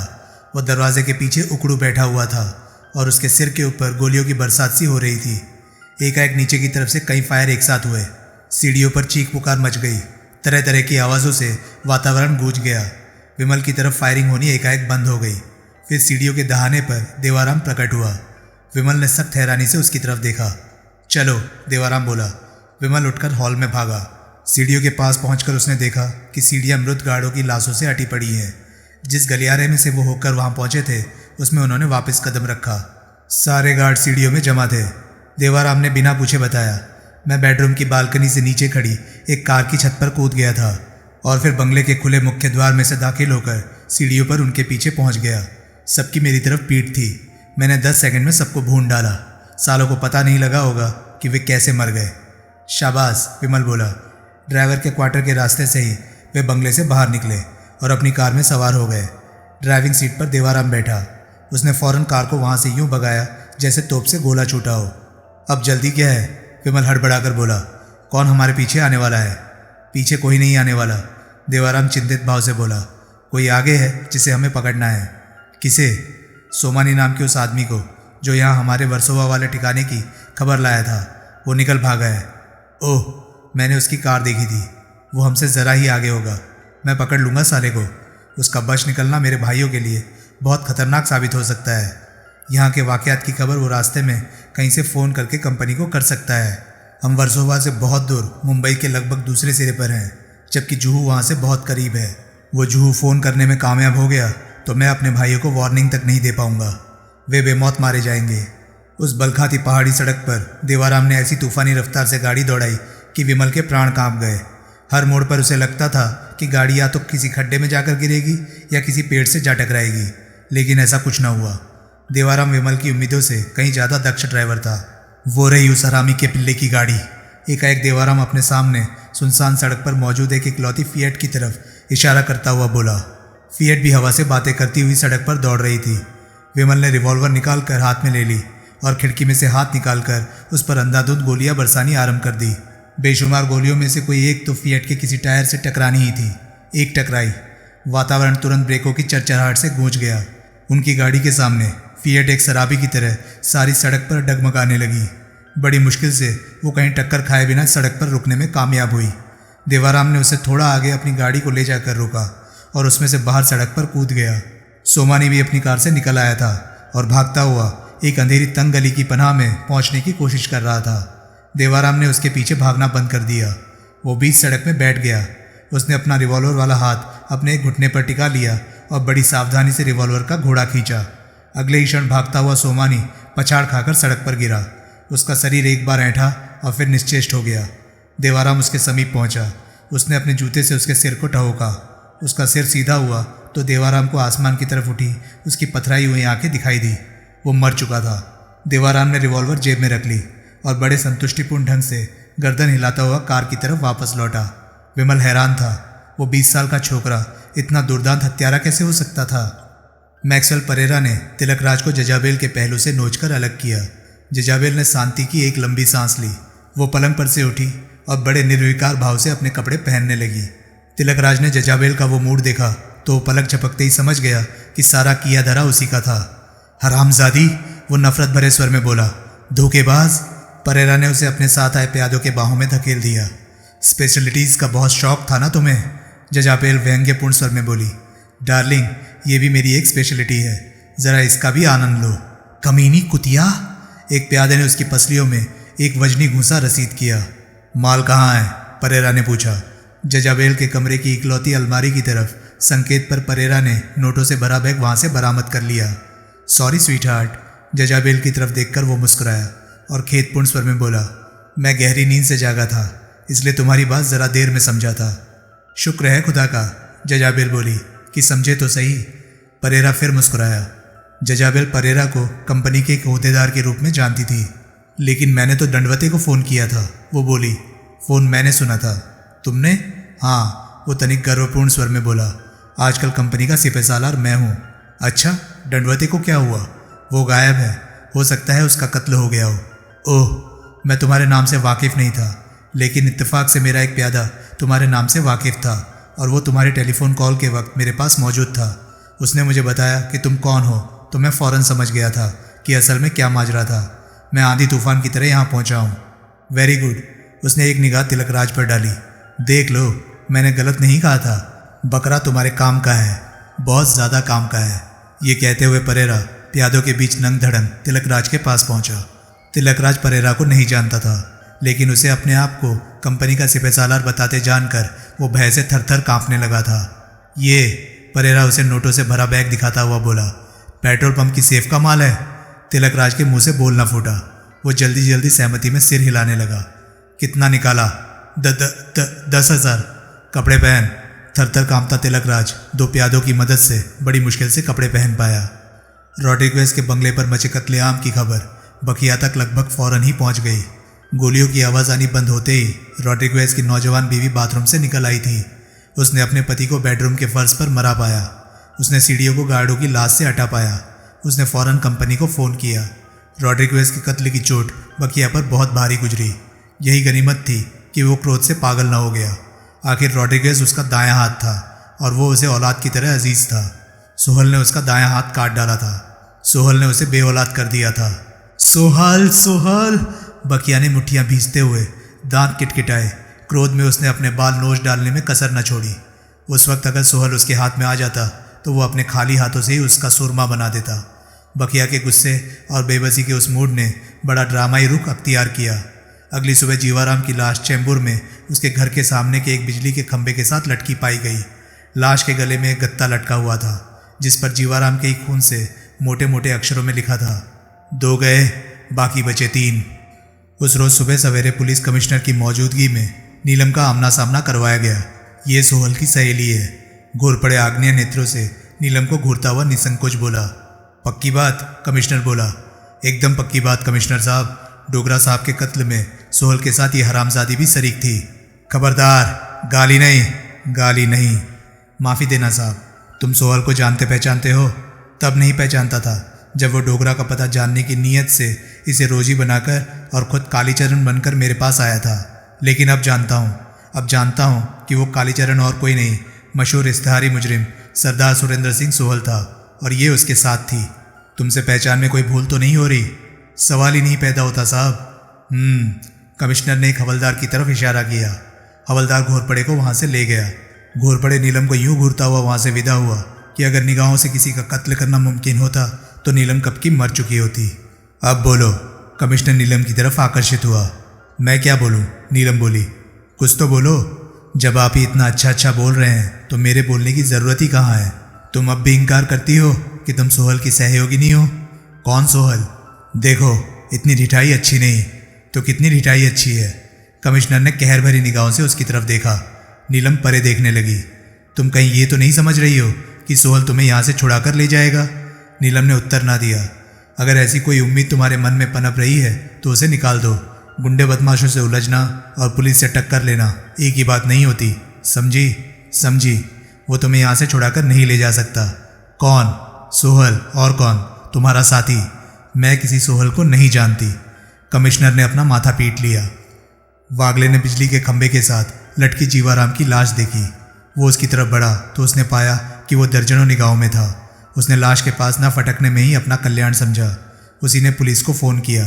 S1: वो दरवाजे के पीछे उकड़ू बैठा हुआ था और उसके सिर के ऊपर गोलियों की बरसात सी हो रही थी। एकाएक नीचे की तरफ से कई फायर एक साथ हुए। सीढ़ियों पर चीख पुकार मच गई। तरह तरह की आवाज़ों से वातावरण गूंज गया। विमल की तरफ फायरिंग होनी एकाएक बंद हो गई। फिर सीढ़ियों के दहाने पर देवाराम प्रकट हुआ। विमल ने सख्त हैरानी से उसकी तरफ देखा। चलो, देवाराम बोला। विमल उठकर हॉल में भागा। सीढ़ियों के पास पहुंचकर उसने देखा कि सीढ़ियां मृत गार्डों की लाशों से अटी पड़ी हैं। जिस गलियारे में से वो होकर वहां पहुंचे थे उसमें उन्होंने वापस कदम रखा। सारे गार्ड सीढ़ियों में जमा थे। देवाराम ने बिना पूछे बताया, मैं बेडरूम की बालकनी से नीचे खड़ी एक कार की छत पर कूद गया था और फिर बंगले के खुले मुख्य द्वार में से दाखिल होकर सीढ़ियों पर उनके पीछे पहुंच गया। सबकी मेरी तरफ पीठ थी। मैंने 10 सेकंड में सबको भून डाला। सालों को पता नहीं लगा होगा कि वे कैसे मर गए। शाबाश, विमल बोला। ड्राइवर के क्वार्टर के रास्ते से ही वे बंगले से बाहर निकले और अपनी कार में सवार हो गए। ड्राइविंग सीट पर देवाराम बैठा। उसने फौरन कार को वहां से यूं भगाया जैसे तोप से गोला छूटा हो। अब जल्दी क्या है? विमल हड़बड़ाकर बोला। कौन हमारे पीछे आने वाला है? पीछे कोई नहीं आने वाला, देवाराम चिंतित भाव से बोला। कोई आगे है जिसे हमें पकड़ना है। किसे? सोमानी नाम के उस आदमी को जो यहाँ हमारे वर्सोवा वाले ठिकाने की खबर लाया था। वो निकल भागा है। ओह, मैंने उसकी कार देखी थी। वो हमसे ज़रा ही आगे होगा। मैं पकड़ लूँगा साले को। उसका बच निकलना मेरे भाइयों के लिए बहुत खतरनाक साबित हो सकता है। यहाँ के वाक़यात की खबर वो रास्ते में कहीं से फ़ोन करके कंपनी को कर सकता है। हम वर्सोवा से बहुत दूर मुंबई के लगभग दूसरे सिरे पर हैं, जबकि जुहू वहाँ से बहुत करीब है। वो जुहू फ़ोन करने में कामयाब हो गया तो मैं अपने भाइयों को वार्निंग तक नहीं दे पाऊँगा। वे बेमौत मारे जाएंगे। उस बलखाती पहाड़ी सड़क पर देवाराम ने ऐसी तूफ़ानी रफ्तार से गाड़ी दौड़ाई कि विमल के प्राण कांप गए। हर मोड़ पर उसे लगता था कि गाड़ी या तो किसी खड्डे में जाकर गिरेगी या किसी पेड़ से जा टकराएगी, लेकिन ऐसा कुछ न हुआ। देवाराम विमल की उम्मीदों से कहीं ज़्यादा दक्ष ड्राइवर था। वो रही उस हरामी के पिल्ले की गाड़ी। एकाएक देवाराम अपने सामने सुनसान सड़क पर मौजूद एक इकलौती फिएट की तरफ इशारा करता हुआ बोला। फिएट भी हवा से बातें करती हुई सड़क पर दौड़ रही थी। विमल ने रिवॉल्वर निकाल कर हाथ में ले ली और खिड़की में से हाथ निकालकर उस पर अंधाधुंध गोलियां बरसानी आरंभ कर दी। बेशुमार गोलियों में से कोई एक तो फिएट के किसी टायर से टकरानी ही थी। एक टकराई। वातावरण तुरंत ब्रेकों की चरचराहट से गूंज गया। उनकी गाड़ी के सामने फिएट एक शराबी की तरह सारी सड़क पर डगमगाने लगी। बड़ी मुश्किल से वो कहीं टक्कर खाए बिना सड़क पर रुकने में कामयाब हुई। देवाराम ने उसे थोड़ा आगे अपनी गाड़ी को ले जाकर रोका और उसमें से बाहर सड़क पर कूद गया। सोमानी भी अपनी कार से निकल आया था और भागता हुआ एक अंधेरी तंग गली की पनाह में पहुंचने की कोशिश कर रहा था। देवाराम ने उसके पीछे भागना बंद कर दिया। वो बीच सड़क में बैठ गया। उसने अपना रिवॉल्वर वाला हाथ अपने एक घुटने पर टिका लिया और बड़ी सावधानी से रिवॉल्वर का घोड़ा खींचा। अगले ही क्षण भागता हुआ सोमानी पछाड़ खाकर सड़क पर गिरा। उसका शरीर एक बार ऐंठा और फिर निश्चेष्ट हो गया। देवाराम उसके समीप पहुंचा। उसने अपने जूते से उसके सिर को ठहोका। उसका सिर सीधा हुआ तो देवाराम को आसमान की तरफ उठी उसकी पथराई हुई आंखें दिखाई दी। वो मर चुका था। देवाराम ने रिवॉल्वर जेब में रख ली और बड़े संतुष्टिपूर्ण ढंग से गर्दन हिलाता हुआ कार की तरफ वापस लौटा। विमल हैरान था। वो 20 साल का छोकरा इतना दुर्दांत हत्यारा कैसे हो सकता था? मैक्सवेल परेरा ने तिलकराज को जजाबेल के पहलू से नोचकर अलग किया। जजाबेल ने शांति की एक लंबी सांस ली। वो पलंग पर से उठी और बड़े निर्विकार भाव से अपने कपड़े पहनने लगी। तिलकराज ने जजाबेल का वो मूड देखा तो वो पलक झपकते ही समझ गया कि सारा किया धरा उसी का था। हरामजादी, वो नफरत भरे स्वर में बोला। धोखेबाज। परेरा ने उसे अपने साथ आए प्यादों के बाहों में धकेल दिया। स्पेशलिटीज का बहुत शौक था ना तुम्हें? जजाबेल व्यंग्यपूर्ण स्वर में बोली। डार्लिंग, ये भी मेरी एक स्पेशलिटी है, जरा इसका भी आनंद लो। कमीनी कुतिया। एक प्यादे ने उसकी पसलियों में एक वजनी घूंसा रसीद किया। माल कहाँ है? परेरा ने पूछा। जजाबेल के कमरे की इकलौती अलमारी की तरफ संकेत पर परेरा ने नोटों से भरा बैग वहां से बरामद कर लिया। Sorry sweet heart. जजाबेल की तरफ देखकर वो मुस्कुराया और खेदपूर्ण स्वर में बोला, मैं गहरी नींद से जागा था, इसलिए तुम्हारी बात जरा देर में समझा था। शुक्र है खुदा का, जजाबेल बोली, कि समझे तो सही। परेरा फिर मुस्कुराया। जजाबेल परेरा को कंपनी के एक ओहदेदार के रूप में जानती थी, लेकिन मैंने तो दंडवते को फ़ोन किया था, वो बोली। फ़ोन मैंने सुना था। तुमने? हाँ, वो तनिक गर्वपूर्ण स्वर में बोला। आजकल कंपनी का सिपहसालार मैं हूँ। अच्छा, दंडवते को क्या हुआ? वो गायब है, हो सकता है उसका कत्ल हो गया हो। ओह, मैं तुम्हारे नाम से वाकिफ़ नहीं था, लेकिन इत्तेफाक से मेरा एक प्यादा तुम्हारे नाम से वाकिफ़ था और वो तुम्हारे टेलीफोन कॉल के वक्त मेरे पास मौजूद था। उसने मुझे बताया कि तुम कौन हो, तो मैं फ़ौरन समझ गया था कि असल में क्या माजरा था। मैं आंधी तूफान की तरह यहाँ पहुँचा हूँ। Very good. उसने एक निगाह तिलकराज पर डाली। देख लो, मैंने गलत नहीं कहा था। बकरा तुम्हारे काम का है, बहुत ज़्यादा काम का है। ये कहते हुए परेरा प्यादों के बीच नंग धड़ंग तिलकराज के पास पहुंचा। तिलकराज परेरा को नहीं जानता था, लेकिन उसे अपने आप को कंपनी का सिपहसालार बताते जानकर वो भय से थरथर कांपने लगा था। ये, परेरा उसे नोटों से भरा बैग दिखाता हुआ बोला। पेट्रोल पंप की सेफ का माल है। तिलकराज के मुंह से बोलना फूटा। वो जल्दी जल्दी सहमति में सिर हिलाने लगा। कितना निकाला? 10,000। कपड़े पहन। थरथर कांपता तिलकराज दो प्यादों की मदद से बड़ी मुश्किल से कपड़े पहन पाया। रॉड्रिगेज के बंगले पर मचे कत्लेआम की खबर बखिया तक लगभग फौरन ही पहुंच गई। गोलियों की आवाज़ आनी बंद होते ही रॉड्रिगेज की नौजवान बीवी बाथरूम से निकल आई थी। उसने अपने पति को बेडरूम के फर्श पर मरा पाया। उसने सीढ़ियों को गार्डों की लाश से हटा पाया। उसने फौरन कंपनी को फ़ोन किया। रॉड्रिगेज के कत्ल की चोट बखिया पर बहुत भारी गुजरी। यही गनीमत थी कि वो क्रोध से पागल न हो गया। आखिर रॉड्रिगेज उसका दायां हाथ था और वो उसे औलाद की तरह अजीज था। सोहल ने उसका दायां हाथ काट डाला था। सोहल ने उसे बेऔलाद कर दिया था। सोहल, सोहल, बखिया ने मुट्ठियां भींचते हुए दांत किटकिटाए। क्रोध में उसने अपने बाल नोच डालने में कसर न छोड़ी। उस वक्त अगर सोहल उसके हाथ में आ जाता तो वो अपने खाली हाथों से ही उसका सुरमा बना देता। बखिया के गुस्से और बेबसी के उस मूड ने बड़ा ड्रामाई रुख अख्तियार किया। अगली सुबह जीवाराम की लाश चैम्बूर में उसके घर के सामने के एक बिजली के खंभे के साथ लटकी पाई गई। लाश के गले में एक गत्ता लटका हुआ था, जिस पर जीवाराम के ही खून से मोटे मोटे अक्षरों में लिखा था, 2 गए, बाकी बचे 3। उस रोज सुबह सवेरे पुलिस कमिश्नर की मौजूदगी में नीलम का आमना सामना करवाया गया। ये सोहल की सहेली है। घूर पड़े आग्नेय नेत्रों से नीलम को घूरता हुआ निसंकोच बोला। पक्की बात? कमिश्नर बोला। एकदम पक्की बात कमिश्नर साहब। डोगरा साहब के कत्ल में सोहल के साथ ये हरामजादी भी शरीक थी। खबरदार, गाली नहीं, गाली नहीं। माफ़ी देना साहब, तुम सोहल को जानते पहचानते हो? तब नहीं पहचानता था जब वो डोगरा का पता जानने की नीयत से इसे रोजी बनाकर और खुद कालीचरण बनकर मेरे पास आया था। लेकिन अब जानता हूँ कि वो कालीचरण और कोई नहीं, मशहूर इश्तिहारी मुजरिम सरदार सुरेंद्र सिंह सोहल था और ये उसके साथ थी। तुमसे पहचान में कोई भूल तो नहीं हो रही? सवाल ही नहीं पैदा होता साहब। कमिश्नर ने एक हवलदार की तरफ इशारा किया। हवलदार घोरपड़े को वहाँ से ले गया। घोरपड़े नीलम को यूं घूरता हुआ वहाँ से विदा हुआ कि अगर निगाहों से किसी का कत्ल करना मुमकिन होता तो नीलम कब की मर चुकी होती। अब बोलो। कमिश्नर नीलम की तरफ आकर्षित हुआ। मैं क्या बोलूँ? नीलम बोली। कुछ तो बोलो। जब आप ही इतना अच्छा बोल रहे हैं तो मेरे बोलने की ज़रूरत ही कहाँ है? तुम अब भी इनकार करती हो कि तुम सोहल की सहयोगिनी हो। कौन सोहल? देखो, इतनी ढिठाई अच्छी नहीं तो कितनी ढिठाई अच्छी है। कमिश्नर ने कहर भरी निगाहों से उसकी तरफ देखा। नीलम परे देखने लगी। तुम कहीं ये तो नहीं समझ रही हो कि सोहल तुम्हें यहाँ से छुड़ा कर ले जाएगा? नीलम ने उत्तर ना दिया। अगर ऐसी कोई उम्मीद तुम्हारे मन में पनप रही है तो उसे निकाल दो। गुंडे बदमाशों से उलझना और पुलिस से टक्कर लेना एक ही बात नहीं होती, समझी? वो तुम्हें यहाँ से छुड़ाकर नहीं ले जा सकता। कौन? सोहल। और कौन? तुम्हारा साथी। मैं किसी सोहल को नहीं जानती। कमिश्नर ने अपना माथा पीट लिया। वागले ने बिजली के खंभे के साथ लटकी जीवाराम की लाश देखी। वो उसकी तरफ बढ़ा तो उसने पाया कि वो दर्जनों निगाहों में था। उसने लाश के पास न फटकने में ही अपना कल्याण समझा। उसी ने पुलिस को फ़ोन किया।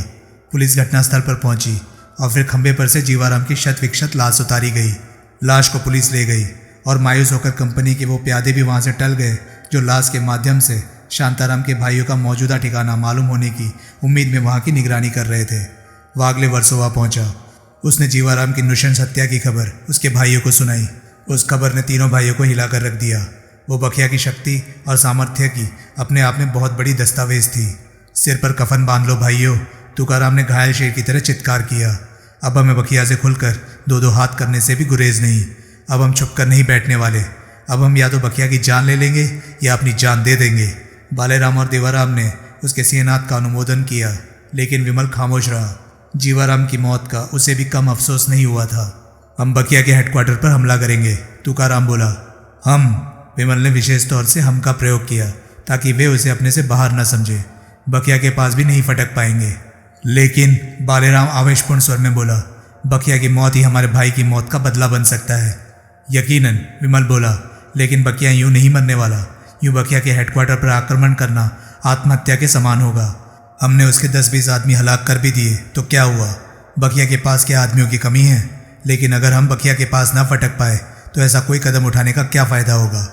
S1: पुलिस घटनास्थल पर पहुंची और फिर खंबे पर से जीवाराम की शत विक्षत लाश उतारी गई। लाश को पुलिस ले गई और मायूस होकर कंपनी के वो प्यादे भी वहां से टल गए जो लाश के माध्यम से शांताराम के भाइयों का मौजूदा ठिकाना मालूम होने की उम्मीद में वहां की निगरानी कर रहे थे। वह अगले वर्सोवा पहुंचा। उसने जीवाराम की नृशंस हत्या की खबर उसके भाइयों को सुनाई। उस खबर ने तीनों भाइयों को हिलाकर रख दिया। वो बखिया की शक्ति और सामर्थ्य की अपने आप में बहुत बड़ी दस्तावेज थी। सिर पर कफन बांध लो भाइयों, तुकाराम ने घायल शेर की तरह चित्कार किया। अब हमें बखिया से खुलकर दो दो हाथ करने से भी गुरेज नहीं। अब हम छुप कर नहीं बैठने वाले। अब हम या तो बखिया की जान ले लेंगे या अपनी जान दे देंगे। बालेराम और देवाराम ने उसके सिंहनाद का अनुमोदन किया, लेकिन विमल खामोश रहा। जीवाराम की मौत का उसे भी कम अफसोस नहीं हुआ था। हम बखिया के हेडक्वार्टर पर हमला करेंगे, तुकाराम बोला। हम, विमल ने विशेष तौर से हम का प्रयोग किया ताकि वे उसे अपने से बाहर न समझे। बखिया के पास भी नहीं फटक पाएंगे। लेकिन बालेराम आवेशपूर्ण स्वर में बोला, बखिया की मौत ही हमारे भाई की मौत का बदला बन सकता है। यकीनन, विमल बोला, लेकिन बखिया यूं नहीं मरने वाला। यूं बखिया के हेडक्वार्टर पर आक्रमण करना आत्महत्या के समान होगा। हमने उसके 10-20 आदमी हलाक कर भी दिए तो क्या हुआ? बखिया के पास क्या आदमियों की कमी है? लेकिन अगर हम बखिया के पास ना फटक पाए तो ऐसा कोई कदम उठाने का क्या फ़ायदा होगा?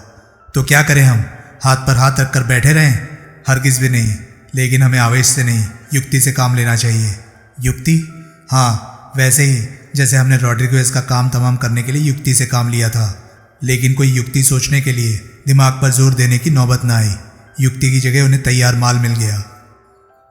S1: तो क्या करें हम? हाथ पर हाथ रखकर बैठे रहें? हरगिज़ भी नहीं। लेकिन हमें आवेश से नहीं, युक्ति से काम लेना चाहिए। युक्ति? हाँ, वैसे ही जैसे हमने रॉड्रिगेज का काम तमाम करने के लिए युक्ति से काम लिया था। लेकिन कोई युक्ति सोचने के लिए दिमाग पर जोर देने की नौबत ना आई। युक्ति की जगह उन्हें तैयार माल मिल गया।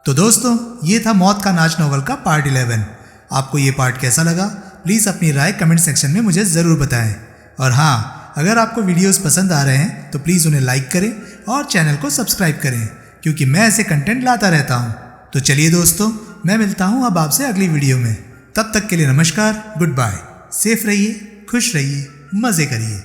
S1: तो दोस्तों, ये था मौत का नाच नॉवल का पार्ट 11। आपको ये पार्ट कैसा लगा? प्लीज़ अपनी राय कमेंट सेक्शन में मुझे ज़रूर बताएं। और हाँ, अगर आपको वीडियोस पसंद आ रहे हैं तो प्लीज़ उन्हें लाइक करें और चैनल को सब्सक्राइब करें, क्योंकि मैं ऐसे कंटेंट लाता रहता हूँ। तो चलिए दोस्तों, मैं मिलता हूँ अब आपसे अगली वीडियो में। तब तक के लिए नमस्कार, गुड बाय। सेफ रहिए, खुश रहिए, मज़े करिए।